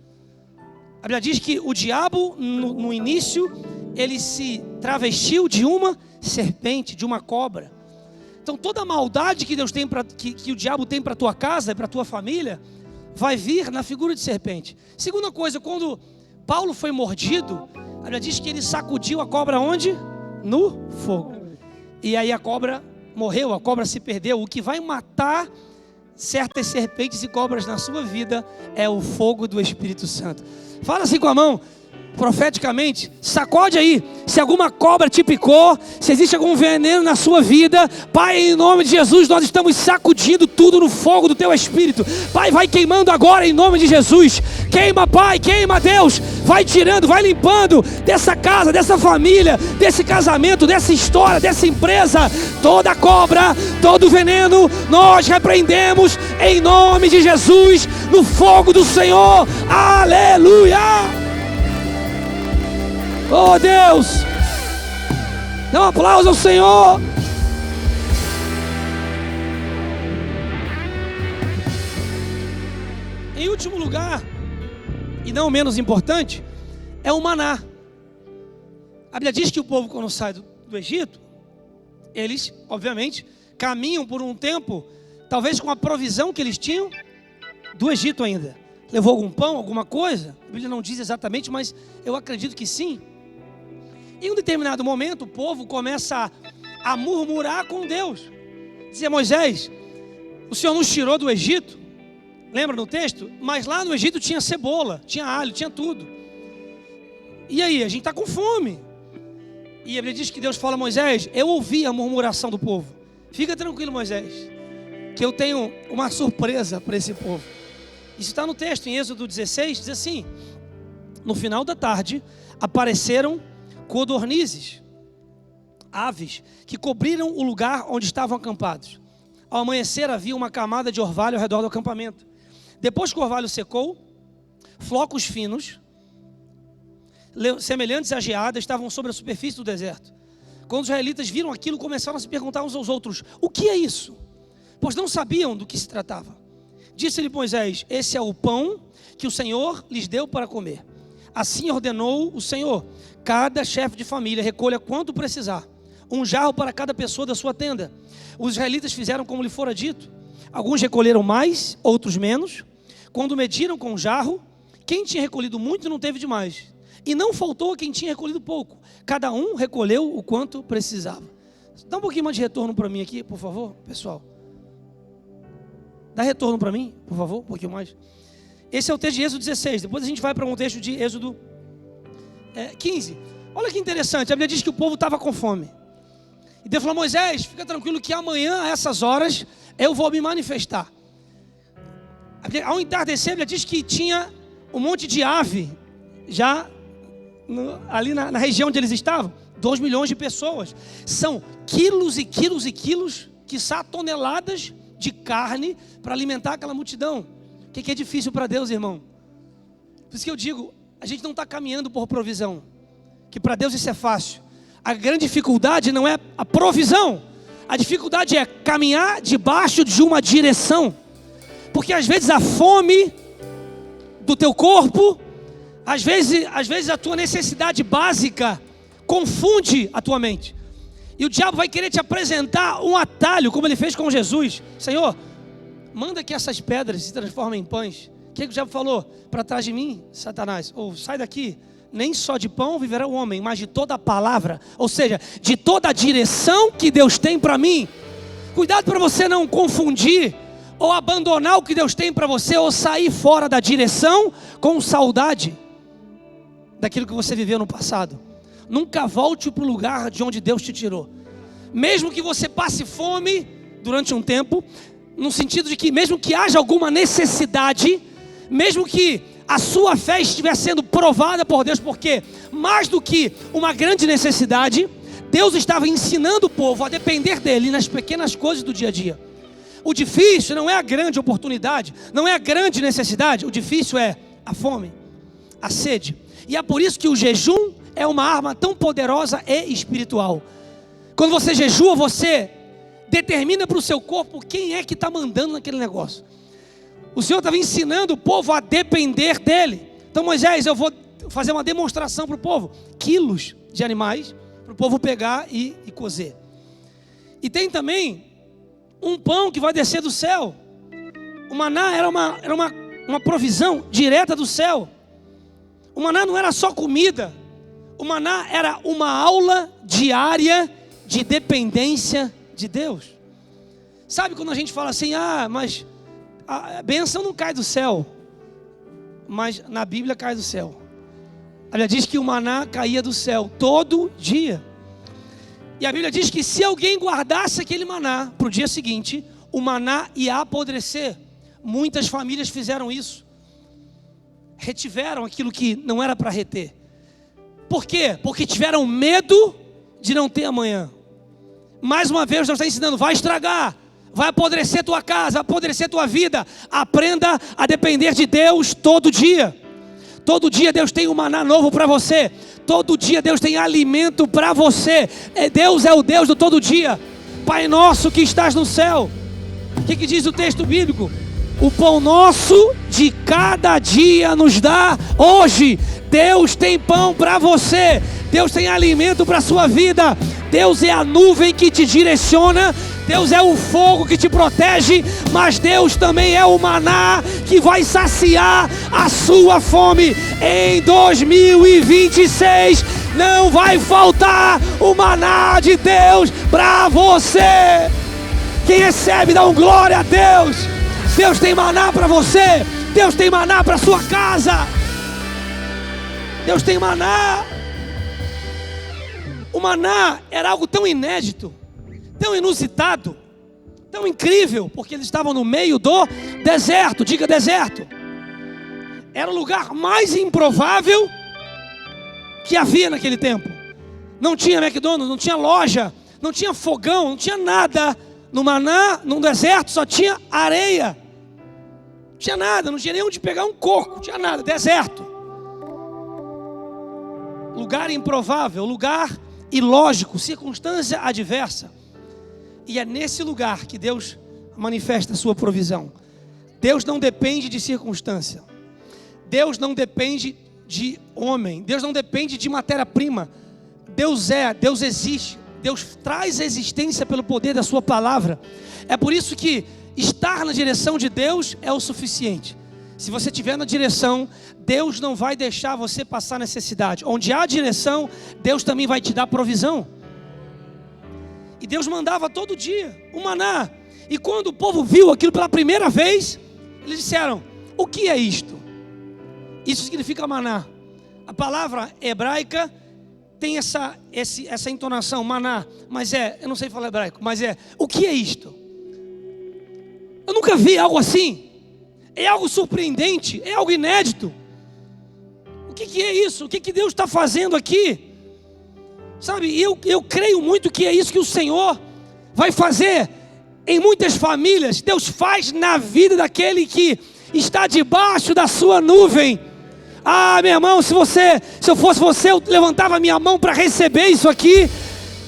A Bíblia diz que o diabo, no início, ele se travestiu de uma serpente, de uma cobra. Então toda a maldade que Deus tem que o diabo tem para a tua casa e para a tua família, vai vir na figura de serpente. Segunda coisa, quando Paulo foi mordido, a Bíblia diz que ele sacudiu a cobra onde? No fogo. E aí a cobra morreu, a cobra se perdeu. O que vai matar certas serpentes e cobras na sua vida é o fogo do Espírito Santo. Fala assim com a mão, profeticamente, sacode aí, se alguma cobra te picou, se existe algum veneno na sua vida, Pai, em nome de Jesus, nós estamos sacudindo tudo no fogo do Teu Espírito. Pai, vai queimando agora em nome de Jesus. Queima, Pai, queima, Deus. Vai tirando, vai limpando dessa casa, dessa família, desse casamento, dessa história, dessa empresa, toda cobra, todo veneno, nós repreendemos em nome de Jesus, no fogo do Senhor. Aleluia! Oh Deus, dá um aplauso ao Senhor. Em último lugar, e não menos importante, é o maná. A Bíblia diz que o povo, quando sai do Egito, eles, obviamente, caminham por um tempo, talvez com a provisão que eles tinham do Egito ainda. Levou algum pão, alguma coisa? A Bíblia não diz exatamente, mas eu acredito que sim. Em um determinado momento, o povo começa a murmurar com Deus. Dizia: Moisés, o Senhor nos tirou do Egito, lembra no texto? Mas lá no Egito tinha cebola, tinha alho, tinha tudo. E aí, a gente está com fome. E a Bíblia diz que Deus fala: Moisés, eu ouvi a murmuração do povo. Fica tranquilo, Moisés, que eu tenho uma surpresa para esse povo. Isso está no texto, em Êxodo 16, diz assim: no final da tarde, apareceram codornizes, aves, que cobriram o lugar onde estavam acampados. Ao amanhecer havia uma camada de orvalho ao redor do acampamento. Depois que o orvalho secou, flocos finos, semelhantes a geadas, estavam sobre a superfície do deserto. Quando os israelitas viram aquilo, começaram a se perguntar uns aos outros: o que é isso? Pois não sabiam do que se tratava. Disse-lhe Moisés: esse é o pão que o Senhor lhes deu para comer. Assim ordenou o Senhor: cada chefe de família recolha quanto precisar, um jarro para cada pessoa da sua tenda. Os israelitas fizeram como lhe fora dito. Alguns recolheram mais, outros menos. Quando mediram com o jarro, quem tinha recolhido muito não teve demais, e não faltou a quem tinha recolhido pouco. Cada um recolheu o quanto precisava. Dá um pouquinho mais de retorno para mim aqui, por favor, pessoal. Dá retorno para mim, por favor, um pouquinho mais. Esse é o texto de Êxodo 16. Depois a gente vai para um texto de Êxodo 15. Olha que interessante, a Bíblia diz que o povo estava com fome. E Deus falou: Moisés, fica tranquilo que amanhã, a essas horas, eu vou me manifestar. Ao entardecer, a Bíblia diz que tinha um monte de ave, já ali na região onde eles estavam. 2 milhões de pessoas. São quilos e quilos e quilos, quiçá toneladas de carne para alimentar aquela multidão. O que é difícil para Deus, irmão? Por isso que eu digo, a gente não está caminhando por provisão, que para Deus isso é fácil. A grande dificuldade não é a provisão, a dificuldade é caminhar debaixo de uma direção. Porque às vezes a fome do teu corpo, às vezes a tua necessidade básica confunde a tua mente. E o diabo vai querer te apresentar um atalho, como ele fez com Jesus. Senhor, manda que essas pedras se transformem em pães. O que o diabo falou? Para trás de mim, Satanás. Ou sai daqui. Nem só de pão viverá o homem, mas de toda a palavra. Ou seja, de toda a direção que Deus tem para mim. Cuidado para você não confundir ou abandonar o que Deus tem para você, ou sair fora da direção com saudade daquilo que você viveu no passado. nunca volte para o lugar de onde Deus te tirou. Mesmo que você passe fome durante um tempo, no sentido de que mesmo que haja alguma necessidade, mesmo que a sua fé estiver sendo provada por Deus, porque mais do que uma grande necessidade, Deus estava ensinando o povo a depender dele nas pequenas coisas do dia a dia. O difícil não é a grande oportunidade, não é a grande necessidade, o difícil é a fome, a sede. E é por isso que o jejum é uma arma tão poderosa e espiritual. Quando você jejua, você determina para o seu corpo quem é que está mandando naquele negócio. O Senhor estava ensinando o povo a depender dele. Então, Moisés, eu vou fazer uma demonstração para o povo. Quilos de animais para o povo pegar e cozer. E tem também um pão que vai descer do céu. O maná era uma provisão direta do céu. O maná não era só comida. O maná era uma aula diária de dependência de Deus. Sabe quando a gente fala assim, mas a bênção não cai do céu. Mas na Bíblia cai do céu. A Bíblia diz que o maná caía do céu todo dia. E a Bíblia diz que se alguém guardasse aquele maná para o dia seguinte, o maná ia apodrecer. Muitas famílias fizeram isso. Retiveram aquilo que não era para reter. Por quê? Porque tiveram medo de não ter amanhã. Mais uma vez, Deus está ensinando, vai estragar, vai apodrecer tua casa, vai apodrecer tua vida. Aprenda a depender de Deus todo dia. Todo dia Deus tem um maná novo para você. Todo dia Deus tem alimento para você. Deus é o Deus do todo dia. Pai nosso que estás no céu. O que diz o texto bíblico? O pão nosso de cada dia nos dá hoje. Deus tem pão para você. Deus tem alimento para a sua vida. Deus é a nuvem que te direciona. Deus é o fogo que te protege. Mas Deus também é o maná que vai saciar a sua fome. Em 2026 não vai faltar o maná de Deus para você. Quem recebe, dá um glória a Deus. Deus tem maná para você. Deus tem maná para sua casa. Deus tem maná. O maná era algo tão inédito, tão inusitado, tão incrível, porque eles estavam no meio do deserto. Diga deserto. Era o lugar mais improvável que havia naquele tempo. Não tinha McDonald's, não tinha loja, não tinha fogão, não tinha nada. No maná, no deserto, só tinha areia. Não tinha nada, não tinha nem onde pegar um coco, não tinha nada, deserto. Lugar improvável, lugar ilógico, circunstância adversa. E é nesse lugar que Deus manifesta a sua provisão. Deus não depende de circunstância. Deus não depende de homem. Deus não depende de matéria-prima. Deus existe. Deus traz existência pelo poder da sua palavra. É por isso que estar na direção de Deus é o suficiente. Se você estiver na direção, Deus não vai deixar você passar necessidade. Onde há direção, Deus também vai te dar provisão. E Deus mandava todo dia o maná. E quando o povo viu aquilo pela primeira vez, eles disseram, o que é isto? Isso significa maná. A palavra hebraica tem essa entonação, maná. Mas eu não sei falar hebraico, mas o que é isto? Eu nunca vi algo assim. É algo surpreendente, é algo inédito. O que é isso? O que Deus está fazendo aqui? Sabe, eu creio muito que é isso que o Senhor vai fazer em muitas famílias. Deus faz na vida daquele que está debaixo da sua nuvem. Meu irmão, se eu fosse você, eu levantava a minha mão para receber isso aqui.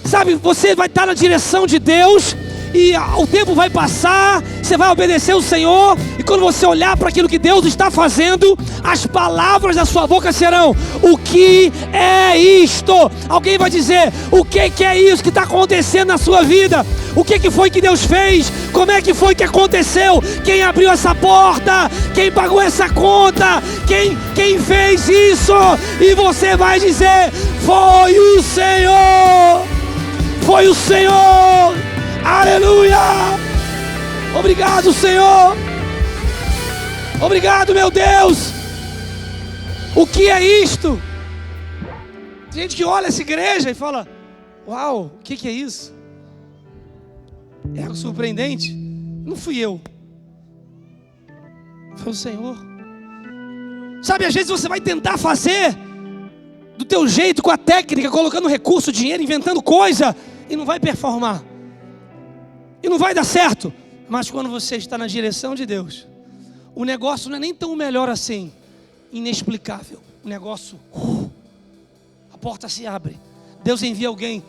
Sabe, você vai estar na direção de Deus. E o tempo vai passar, você vai obedecer o Senhor. E quando você olhar para aquilo que Deus está fazendo, as palavras da sua boca serão: o que é isto? Alguém vai dizer: o que é isso que está acontecendo na sua vida? O que foi que Deus fez? Como é que foi que aconteceu? Quem abriu essa porta? Quem pagou essa conta? Quem fez isso? E você vai dizer: foi o Senhor! Foi o Senhor! Aleluia! Obrigado, Senhor! Obrigado, meu Deus! O que é isto? Tem gente que olha essa igreja e fala: uau, o que é isso? É algo surpreendente. Não fui eu, foi o Senhor. Sabe, às vezes você vai tentar fazer do teu jeito, com a técnica, colocando recurso, dinheiro, inventando coisa, e não vai performar, e não vai dar certo. Mas quando você está na direção de Deus, o negócio não é nem tão melhor assim, inexplicável. O negócio, a porta se abre, Deus envia alguém.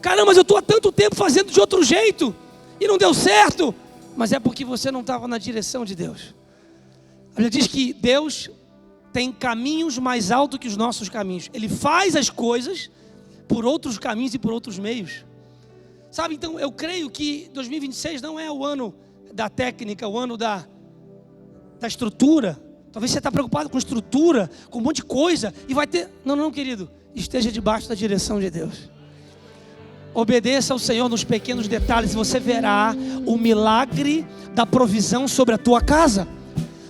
Caramba, mas eu estou há tanto tempo fazendo de outro jeito e não deu certo. Mas é porque você não estava na direção de Deus. A Bíblia diz que Deus tem caminhos mais altos que os nossos caminhos. Ele faz as coisas por outros caminhos e por outros meios. Sabe, então eu creio que 2026 não é o ano da técnica, o ano da estrutura. Talvez você está preocupado com estrutura, com um monte de coisa, e vai ter... Não, querido, esteja debaixo da direção de Deus. Obedeça ao Senhor nos pequenos detalhes, e você verá o milagre da provisão sobre a tua casa.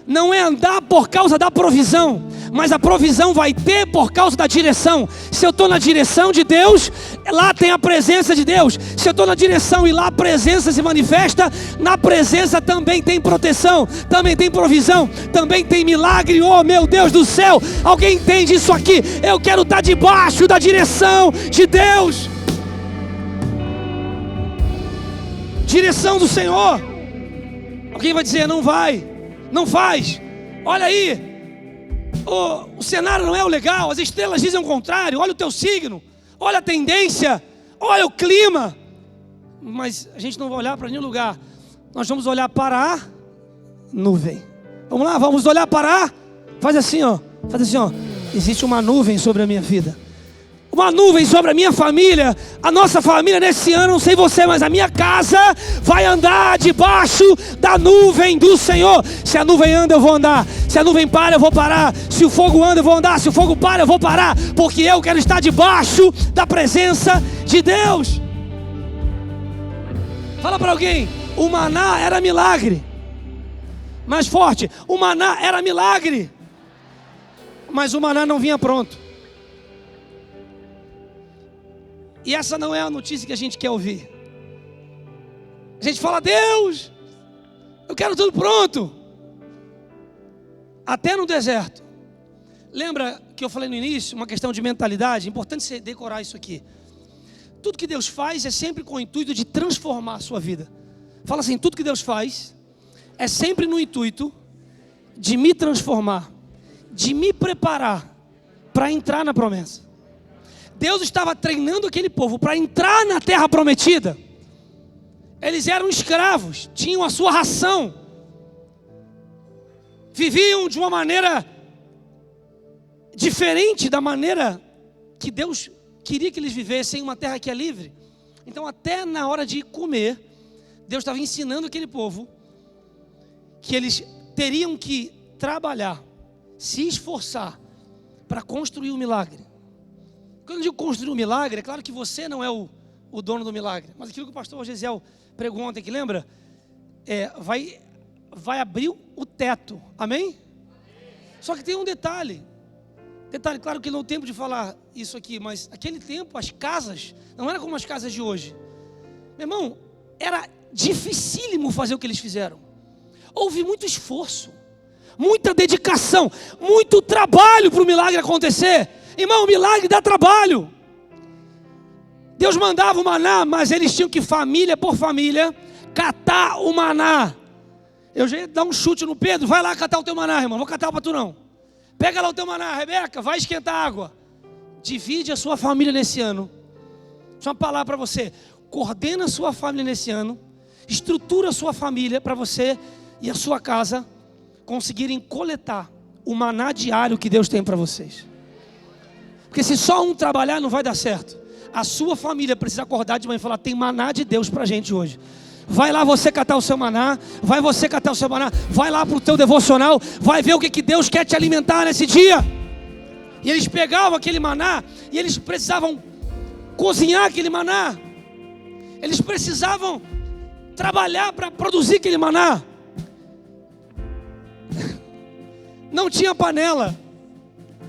Não é andar por causa da provisão, mas a provisão vai ter por causa da direção. Se eu estou na direção de Deus, lá tem a presença de Deus. Se eu estou na direção e lá a presença se manifesta, na presença também tem proteção, também tem provisão, também tem milagre. Oh meu Deus do céu, alguém entende isso aqui? Eu quero estar debaixo da direção de Deus. Direção do Senhor. Alguém vai dizer: não vai, não faz. Olha aí, o cenário não é o legal, as estrelas dizem o contrário. Olha o teu signo, olha a tendência, olha o clima. Mas a gente não vai olhar para nenhum lugar. Nós vamos olhar para a nuvem. Vamos lá, vamos olhar para a... Faz assim, ó. Existe uma nuvem sobre a minha vida, uma nuvem sobre a minha família. A nossa família nesse ano, não sei você, mas a minha casa vai andar debaixo da nuvem do Senhor. Se a nuvem anda, eu vou andar. Se a nuvem para, eu vou parar. Se o fogo anda, eu vou andar. Se o fogo para, eu vou parar. Porque eu quero estar debaixo da presença de Deus. Fala para alguém: o maná era milagre. Mais forte: o maná era milagre. Mas o maná não vinha pronto. E essa não é a notícia que a gente quer ouvir. A gente fala: Deus, eu quero tudo pronto. Até no deserto. Lembra que eu falei no início, uma questão de mentalidade? Importante você decorar isso aqui. Tudo que Deus faz é sempre com o intuito de transformar a sua vida. Fala assim: tudo que Deus faz é sempre no intuito de me transformar, de me preparar para entrar na promessa. Deus estava treinando aquele povo para entrar na terra prometida. Eles eram escravos, tinham a sua ração, viviam de uma maneira diferente da maneira que Deus queria que eles vivessem, em uma terra que é livre. Então até na hora de comer, Deus estava ensinando aquele povo que eles teriam que trabalhar, se esforçar para construir o milagre. Quando eu digo construir um milagre, é claro que você não é o dono do milagre, mas aquilo que o pastor Gesiel pregou ontem, que lembra? Vai abrir o teto, amém? Só que tem um detalhe, claro que não é o tempo de falar isso aqui, mas aquele tempo as casas não eram como as casas de hoje. Meu irmão, era dificílimo fazer o que eles fizeram. Houve muito esforço, muita dedicação, muito trabalho para o milagre acontecer. Irmão, o milagre dá trabalho. Deus mandava o maná, mas eles tinham que, família por família, catar o maná. Eu já ia dar um chute no Pedro: vai lá catar o teu maná, irmão, não vou catar para tu não. Pega lá o teu maná, Rebeca, vai esquentar água. Divide a sua família nesse ano. Deixa eu uma palavra para você: coordena a sua família nesse ano, estrutura a sua família para você e a sua casa conseguirem coletar o maná diário que Deus tem para vocês. Porque se só um trabalhar não vai dar certo. A sua família precisa acordar de manhã e falar: tem maná de Deus para a gente hoje. Vai lá você catar o seu maná, vai você catar o seu maná, vai lá para o teu devocional, vai ver o que Deus quer te alimentar nesse dia. E eles pegavam aquele maná e eles precisavam cozinhar aquele maná. Eles precisavam trabalhar para produzir aquele maná. Não tinha panela,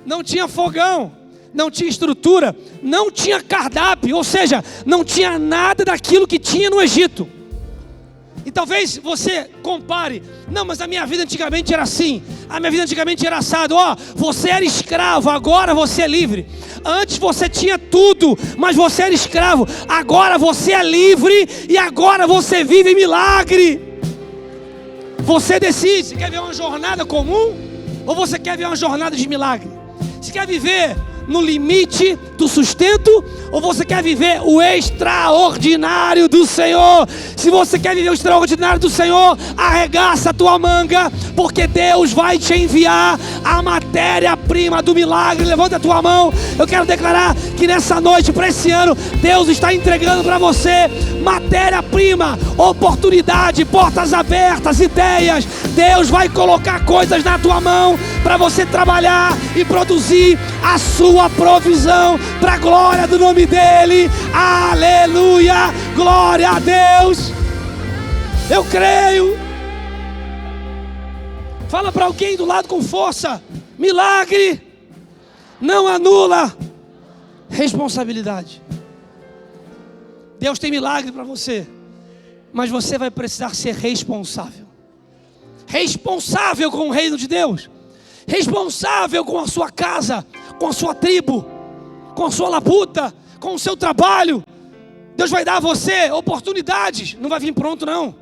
não tinha fogão, não tinha estrutura, não tinha cardápio, ou seja, não tinha nada daquilo que tinha no Egito. E talvez você compare, não, mas a minha vida antigamente era assim, a minha vida antigamente era assado. Você era escravo, agora você é livre. Antes você tinha tudo, mas você era escravo. Agora você é livre e agora você vive milagre. Você decide, você quer ver uma jornada comum ou você quer ver uma jornada de milagre? Você quer viver no limite do sustento ou você quer viver o extraordinário do Senhor? Se você quer viver o extraordinário do Senhor, arregaça a tua manga, porque Deus vai te enviar a matéria-prima do milagre. Levanta a tua mão. Eu quero declarar que nessa noite, para esse ano, Deus está entregando para você matéria-prima, oportunidade, portas abertas, ideias. Deus vai colocar coisas na tua mão para você trabalhar e produzir a sua provisão para a glória do nome dEle. Aleluia, glória a Deus. Eu creio. Fala para alguém do lado com força: milagre não anula responsabilidade. Deus tem milagre para você, mas você vai precisar ser responsável. Responsável com o reino de Deus, responsável com a sua casa, com a sua tribo, com a sua labuta, com o seu trabalho. Deus vai dar a você oportunidades. Não vai vir pronto não.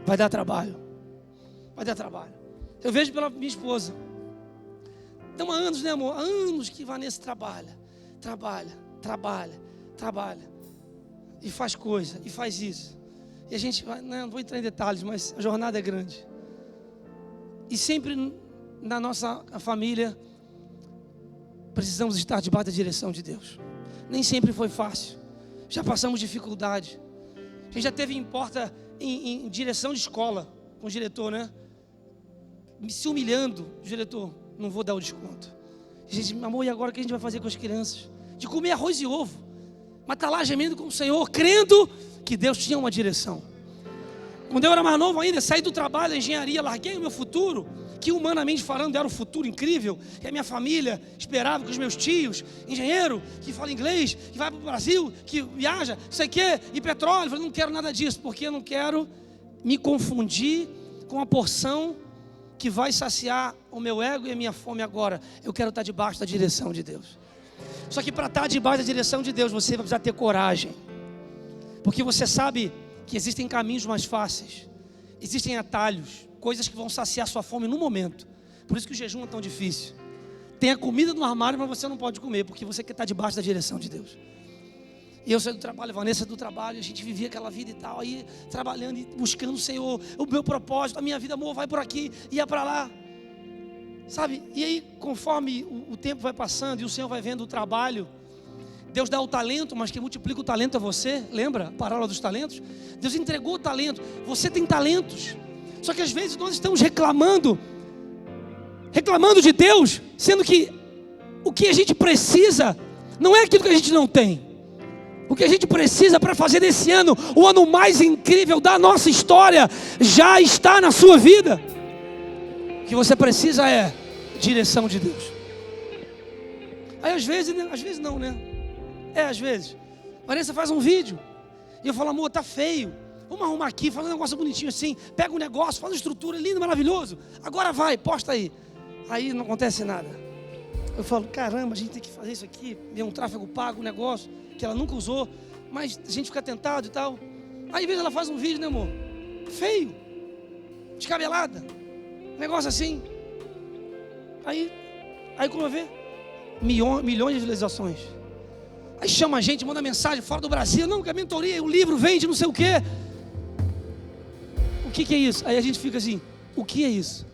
Vai dar trabalho. Vai dar trabalho. Eu vejo pela minha esposa. Então há anos, né, amor? Há anos que Vanessa trabalha. E faz coisa, e faz isso. E a gente, não vou entrar em detalhes, mas a jornada é grande. E sempre na nossa família precisamos estar debaixo da direção de Deus. Nem sempre foi fácil. Já passamos dificuldade. A gente já teve em direção de escola com o diretor, né? Se humilhando, diretor, não vou dar o desconto. A gente, amor, e agora o que a gente vai fazer com as crianças? De comer arroz e ovo. Mas está lá gemendo com o Senhor, crendo que Deus tinha uma direção. Quando eu era mais novo ainda, saí do trabalho da engenharia, larguei o meu futuro, que humanamente falando era um futuro incrível, que a minha família esperava, que os meus tios, engenheiro, que fala inglês, que vai para o Brasil, que viaja, sei o quê, e petróleo. Eu falei, não quero nada disso, porque eu não quero me confundir com a porção que vai saciar o meu ego e a minha fome agora. Eu quero estar debaixo da direção de Deus. Só que para estar debaixo da direção de Deus, você vai precisar ter coragem, porque você sabe que existem caminhos mais fáceis, existem atalhos, coisas que vão saciar sua fome no momento. Por isso que o jejum é tão difícil. Tem a comida no armário, mas você não pode comer, porque você quer estar debaixo da direção de Deus. E eu saí do trabalho, a Vanessa do trabalho, a gente vivia aquela vida e tal, aí trabalhando e buscando o Senhor, o meu propósito, a minha vida, amor, vai por aqui, ia para lá, sabe? E aí, conforme o tempo vai passando e o Senhor vai vendo o trabalho, Deus dá o talento, mas quem multiplica o talento é você. Lembra a parábola dos talentos? Deus entregou o talento. Você tem talentos. Só que às vezes nós estamos reclamando de Deus, sendo que o que a gente precisa não é aquilo que a gente não tem. O que a gente precisa para fazer desse ano o ano mais incrível da nossa história já está na sua vida. O que você precisa é direção de Deus. Aí às vezes não, né? Às vezes Vanessa faz um vídeo e eu falo, amor, tá feio, vamos arrumar aqui, faz um negócio bonitinho assim, pega um negócio, faz uma estrutura linda, maravilhoso, agora vai, posta aí. Aí não acontece nada. Eu falo, caramba, a gente tem que fazer isso aqui, ver um tráfego pago, um negócio que ela nunca usou, mas a gente fica tentado e tal. Aí às vezes ela faz um vídeo, né, amor, feio, descabelada, negócio assim. Aí como eu ver, milhões de visualizações. Aí chama a gente, manda mensagem fora do Brasil, não, que a mentoria, o livro vende, não sei o quê. O que é isso? Aí a gente fica assim, o que é isso?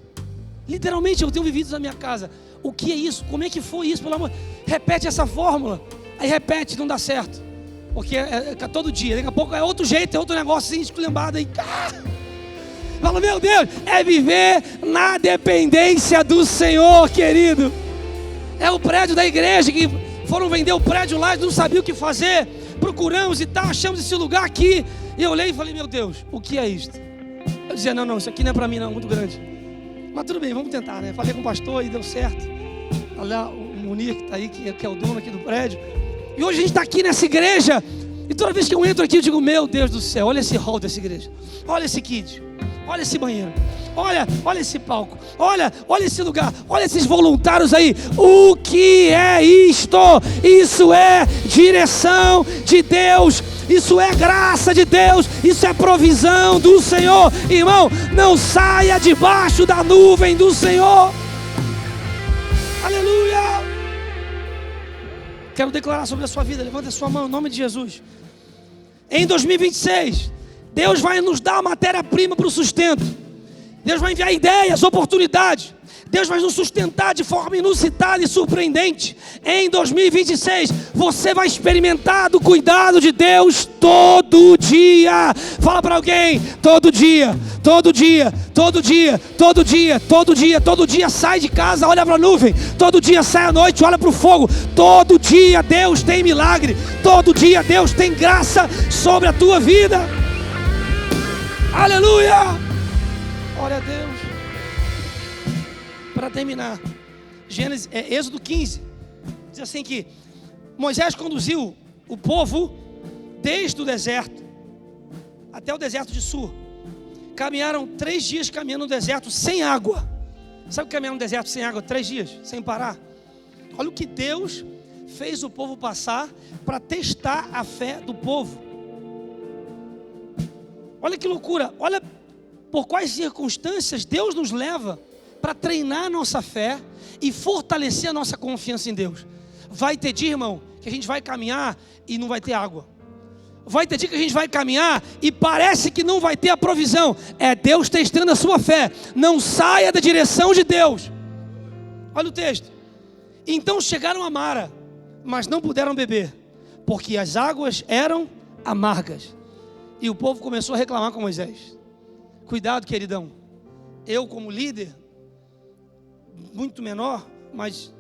Literalmente eu tenho vivido isso na minha casa. O que é isso? Como é que foi isso? Pelo amor, repete essa fórmula. Aí repete, não dá certo. Porque é todo dia, daqui a pouco é outro jeito, é outro negócio assim, esculhambado aí. Fala, meu Deus, é viver na dependência do Senhor, querido. É o prédio da igreja que foram vender o prédio lá, não sabia o que fazer, procuramos e tal, achamos esse lugar aqui. E eu olhei e falei, meu Deus, o que é isto? Eu dizia, não, isso aqui não é para mim não, muito grande. Mas tudo bem, vamos tentar, né? Falei com o pastor e deu certo. Lá, o Leonia, que está aí, que é o dono aqui do prédio. E hoje a gente está aqui nessa igreja. E toda vez que eu entro aqui, eu digo, meu Deus do céu, olha esse hall dessa igreja. Olha esse kid. Olha esse banheiro. Olha esse palco. Olha esse lugar. Olha esses voluntários aí. O que é isto? Isso é direção de Deus. Isso é graça de Deus. Isso é provisão do Senhor. Irmão, não saia debaixo da nuvem do Senhor. Aleluia. Quero declarar sobre a sua vida. Levanta a sua mão em nome de Jesus. Em 2026, Deus vai nos dar a matéria-prima para o sustento. Deus vai enviar ideias, oportunidades. Deus vai nos sustentar de forma inusitada e surpreendente. Em 2026, você vai experimentar do cuidado de Deus todo dia. Fala para alguém, todo dia, todo dia, todo dia, todo dia, todo dia, todo dia sai de casa, olha para a nuvem. Todo dia sai à noite, olha para o fogo. Todo dia Deus tem milagre. Todo dia Deus tem graça sobre a tua vida. Aleluia! Glória a Deus. Para terminar, Êxodo 15, diz assim que Moisés conduziu o povo desde o deserto até o deserto de Sur. Caminharam 3 dias caminhando no deserto sem água. Sabe caminhar no deserto sem água 3 dias, sem parar? Olha o que Deus fez o povo passar para testar a fé do povo. Olha que loucura, olha por quais circunstâncias Deus nos leva para treinar a nossa fé e fortalecer a nossa confiança em Deus. Vai ter dia, irmão, que a gente vai caminhar e não vai ter água. Vai ter dia que a gente vai caminhar e parece que não vai ter a provisão. É Deus testando a sua fé. Não saia da direção de Deus. Olha o texto. Então chegaram a Mara, mas não puderam beber, porque as águas eram amargas. E o povo começou a reclamar com Moisés. Cuidado, queridão. Eu, como líder, muito menor, mas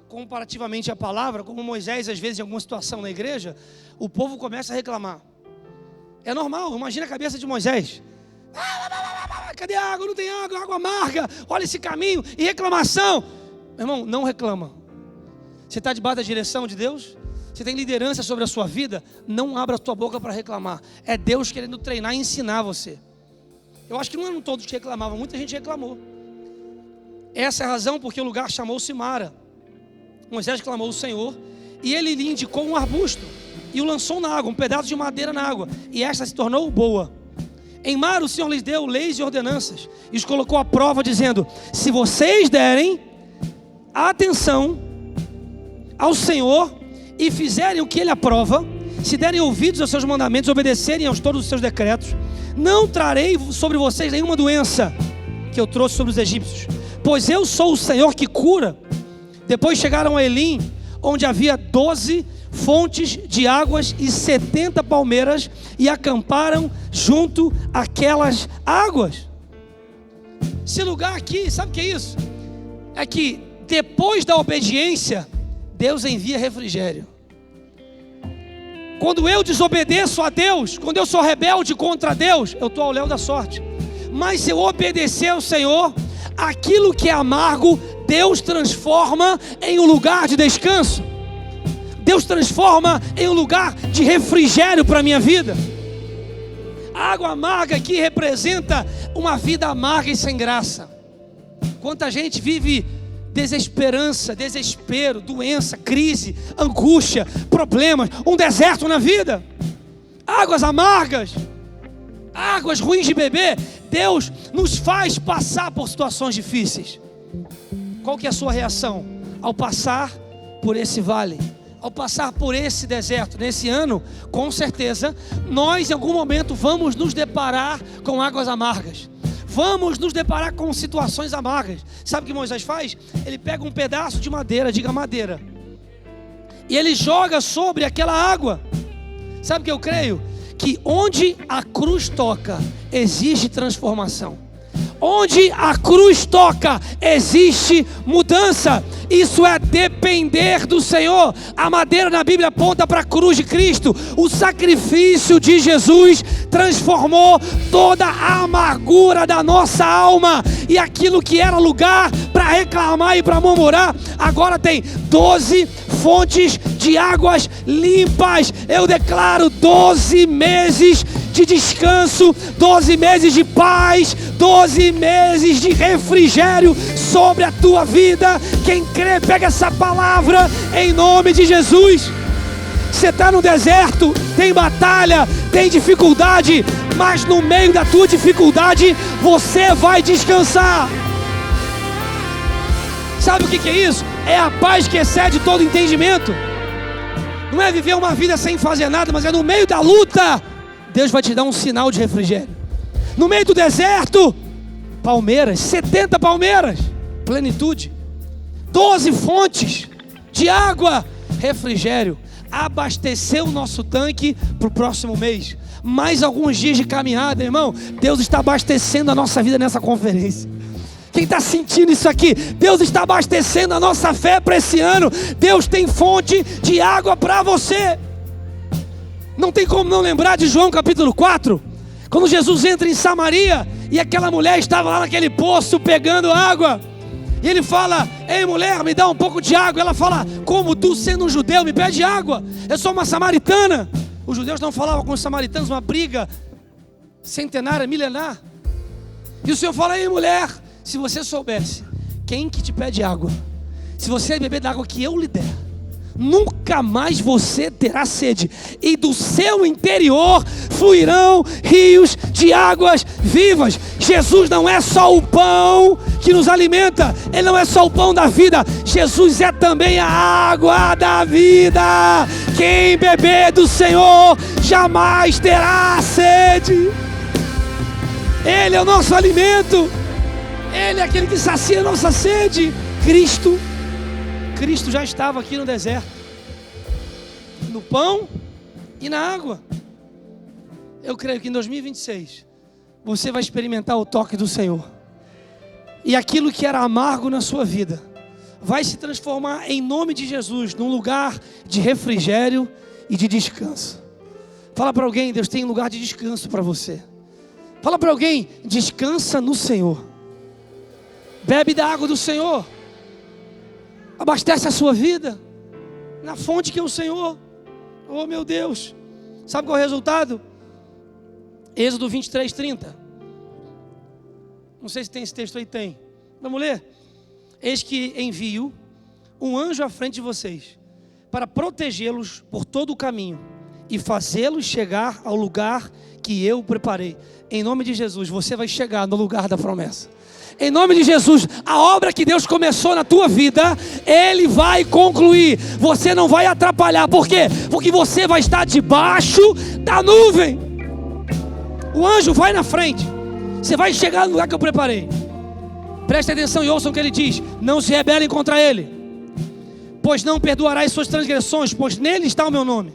comparativamente à palavra, como Moisés às vezes em alguma situação na igreja, o povo começa a reclamar. É normal, imagina a cabeça de Moisés. Cadê a água? Não tem água, água amarga, olha esse caminho, e reclamação. Meu irmão, não reclama. Você está debaixo da direção de Deus? Você tem liderança sobre a sua vida? Não abra a tua boca para reclamar. É Deus querendo treinar e ensinar você. Eu acho que não eram todos que reclamavam, muita gente reclamou. Essa é a razão porque o lugar chamou-se Mara. Moisés clamou ao Senhor e ele lhe indicou um arbusto e o lançou na água, um pedaço de madeira na água, e esta se tornou boa. Em Mara o Senhor lhes deu leis e ordenanças e os colocou à prova, dizendo: se vocês derem atenção ao Senhor e fizerem o que Ele aprova, se derem ouvidos aos seus mandamentos, obedecerem aos todos os seus decretos, não trarei sobre vocês nenhuma doença que eu trouxe sobre os egípcios, pois eu sou o Senhor que cura. Depois chegaram a Elim, onde havia 12 fontes de águas e 70 palmeiras, e acamparam junto àquelas águas. Esse lugar aqui, sabe o que é isso? É que depois da obediência, Deus envia refrigério. Quando eu desobedeço a Deus, quando eu sou rebelde contra Deus, eu estou ao léu da sorte. Mas se eu obedecer ao Senhor, aquilo que é amargo, Deus transforma em um lugar de descanso. Deus transforma em um lugar de refrigério para a minha vida. A água amarga aqui representa uma vida amarga e sem graça. Quanta gente vive desesperança, desespero, doença, crise, angústia, problemas, um deserto na vida. Águas amargas, águas ruins de beber. Deus nos faz passar por situações difíceis. Qual que é a sua reação ao passar por esse vale? Ao passar por esse deserto, nesse ano, com certeza, nós em algum momento vamos nos deparar com águas amargas. Vamos nos deparar com situações amargas. Sabe o que Moisés faz? Ele pega um pedaço de madeira, diga madeira, e ele joga sobre aquela água. Sabe o que eu creio? Que onde a cruz toca, existe transformação. Onde a cruz toca, existe mudança. Isso é depender do Senhor. A madeira na Bíblia aponta para a cruz de Cristo. O sacrifício de Jesus transformou toda a amargura da nossa alma. E aquilo que era lugar para reclamar e para murmurar, agora tem 12 fontes de águas limpas. Eu declaro 12 meses de descanso, 12 meses de paz, 12 meses de refrigério sobre a tua vida. Quem crê, pega essa palavra em nome de Jesus. Você está no deserto, tem batalha, tem dificuldade, mas no meio da tua dificuldade, você vai descansar. Sabe o que é isso? É a paz que excede todo entendimento. Não é viver uma vida sem fazer nada, mas é no meio da luta, Deus vai te dar um sinal de refrigério. No meio do deserto, palmeiras, 70 palmeiras, plenitude, 12 fontes de água, refrigério. Abastecer o nosso tanque para o próximo mês. Mais alguns dias de caminhada, irmão. Deus está abastecendo a nossa vida nessa conferência. Quem está sentindo isso aqui? Deus está abastecendo a nossa fé para esse ano. Deus tem fonte de água para você. Não tem como não lembrar de João capítulo 4, quando Jesus entra em Samaria e aquela mulher estava lá naquele poço pegando água. E ele fala: ei mulher, me dá um pouco de água. Ela fala: como tu sendo um judeu me pede água? Eu sou uma samaritana. Os judeus não falavam com os samaritanos, uma briga centenária, milenar. E o Senhor fala: ei mulher, se você soubesse quem que te pede água, se você beber da água que eu lhe der, nunca mais você terá sede, e do seu interior fluirão rios de águas vivas. Jesus não é só o pão que nos alimenta, Ele não é só o pão da vida, Jesus é também a água da vida. Quem beber do Senhor jamais terá sede. Ele é o nosso alimento, Ele é aquele que sacia a nossa sede. Cristo já estava aqui no deserto, no pão e na água. Eu creio que em 2026 você vai experimentar o toque do Senhor, e aquilo que era amargo na sua vida vai se transformar em nome de Jesus num lugar de refrigério e de descanso. Fala para alguém: Deus tem um lugar de descanso para você. Fala para alguém: descansa no Senhor. Bebe da água do Senhor. Abastece a sua vida na fonte que é o Senhor. Oh meu Deus. Sabe qual é o resultado? Êxodo 23:30. Não sei se tem esse texto aí. Tem. Vamos ler? Eis que envio um anjo à frente de vocês, para protegê-los por todo o caminho e fazê-los chegar ao lugar que eu preparei. Em nome de Jesus, você vai chegar no lugar da promessa. Em nome de Jesus, a obra que Deus começou na tua vida, Ele vai concluir. Você não vai atrapalhar. Por quê? Porque você vai estar debaixo da nuvem. O anjo vai na frente. Você vai chegar no lugar que eu preparei. Preste atenção e ouçam o que ele diz: não se rebelem contra Ele, pois não perdoará as suas transgressões, pois nele está o meu nome.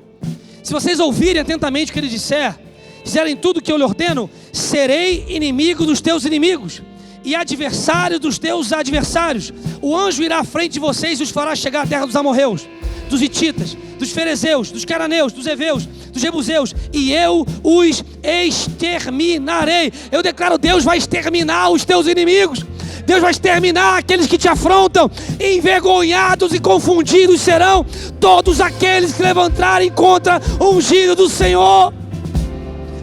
Se vocês ouvirem atentamente o que Ele disser, fizerem tudo o que eu lhe ordeno, serei inimigo dos teus inimigos e adversário dos teus adversários. O anjo irá à frente de vocês e os fará chegar à terra dos amorreus, dos hititas, dos ferezeus, dos cananeus, dos heveus, dos jebuseus, e eu os exterminarei. Eu declaro: Deus vai exterminar os teus inimigos. Deus vai exterminar aqueles que te afrontam. Envergonhados e confundidos serão todos aqueles que levantarem contra o ungido do Senhor.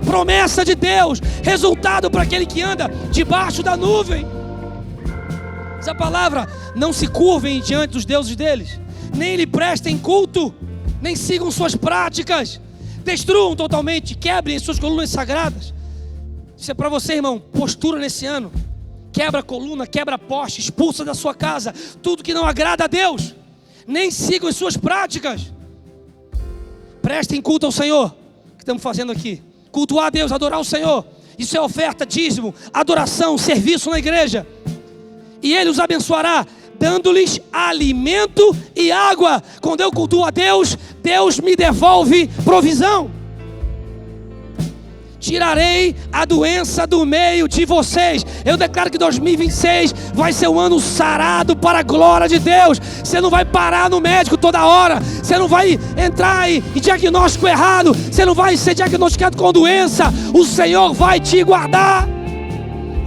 Promessa de Deus, resultado para aquele que anda debaixo da nuvem. Essa palavra: não se curvem diante dos deuses deles, nem lhe prestem culto, nem sigam suas práticas, destruam totalmente, quebrem suas colunas sagradas. Isso é para você, irmão. Postura nesse ano: quebra a coluna, quebra a poste, expulsa da sua casa tudo que não agrada a Deus, nem sigam as suas práticas. Prestem culto ao Senhor, que estamos fazendo aqui. Cultuar a Deus, adorar o Senhor. Isso é oferta, dízimo, adoração, serviço na igreja. E Ele os abençoará, dando-lhes alimento e água. Quando eu cultuo a Deus, Deus me devolve provisão. tirarei a doença do meio de vocês. Eu declaro que 2026 vai ser um ano sarado para a glória de Deus. Você não vai parar no médico toda hora, você não vai entrar em diagnóstico errado, você não vai ser diagnosticado com doença. O Senhor vai te guardar.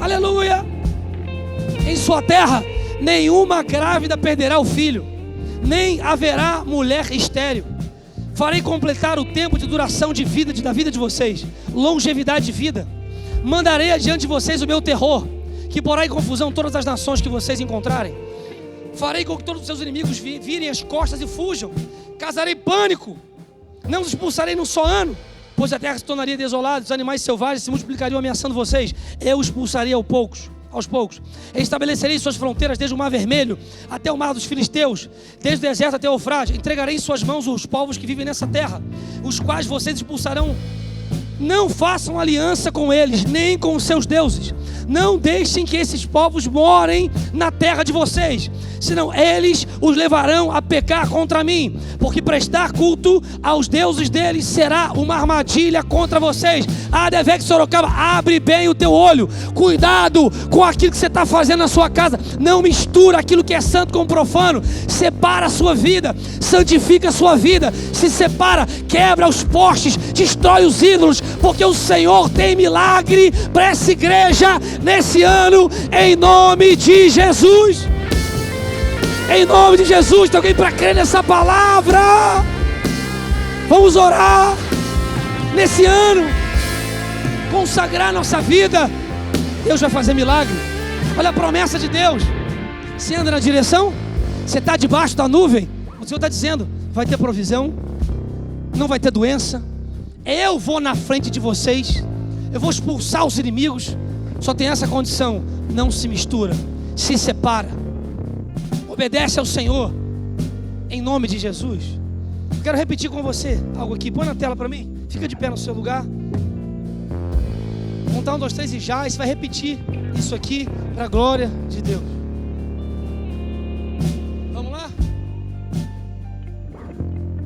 Aleluia. Em sua terra nenhuma grávida perderá o filho, nem haverá mulher estéril. Farei completar o tempo de duração de vida da vida de vocês, longevidade de vida. Mandarei adiante de vocês o meu terror, que porá em confusão todas as nações que vocês encontrarem. Farei com que todos os seus inimigos virem as costas e fujam. Causarei pânico, não os expulsarei num só ano, pois a terra se tornaria desolada, os animais selvagens se multiplicariam ameaçando vocês. Eu os expulsaria aos poucos. Estabelecerei suas fronteiras desde o Mar Vermelho até o Mar dos Filisteus, desde o deserto até o Eufrates. Entregarei em suas mãos os povos que vivem nessa terra, os quais vocês expulsarão. Não façam aliança com eles, nem com os seus deuses. Não deixem que esses povos morem na terra de vocês, senão eles os levarão a pecar contra mim, porque prestar culto aos deuses deles será uma armadilha contra vocês. Adevec Sorocaba, abre bem o teu olho, cuidado com aquilo que você está fazendo na sua casa. Não mistura aquilo que é santo com o profano. Separa a sua vida, santifica a sua vida, se separa, quebra os postes, destrói os ídolos, porque o Senhor tem milagre para essa igreja nesse ano, em nome de Jesus. Em nome de Jesus. Tem alguém para crer nessa palavra? Vamos orar nesse ano, consagrar nossa vida. Deus vai fazer milagre. Olha a promessa de Deus. Você anda na direção, você está debaixo da nuvem, o Senhor está dizendo: vai ter provisão, não vai ter doença. Eu vou na frente de vocês, eu vou expulsar os inimigos. Só tem essa condição: não se mistura, se separa, obedece ao Senhor, em nome de Jesus. Eu quero repetir com você algo aqui. Põe na tela para mim. Fica de pé no seu lugar. Contar 1, 2, 3 e já. E você vai repetir isso aqui para a glória de Deus.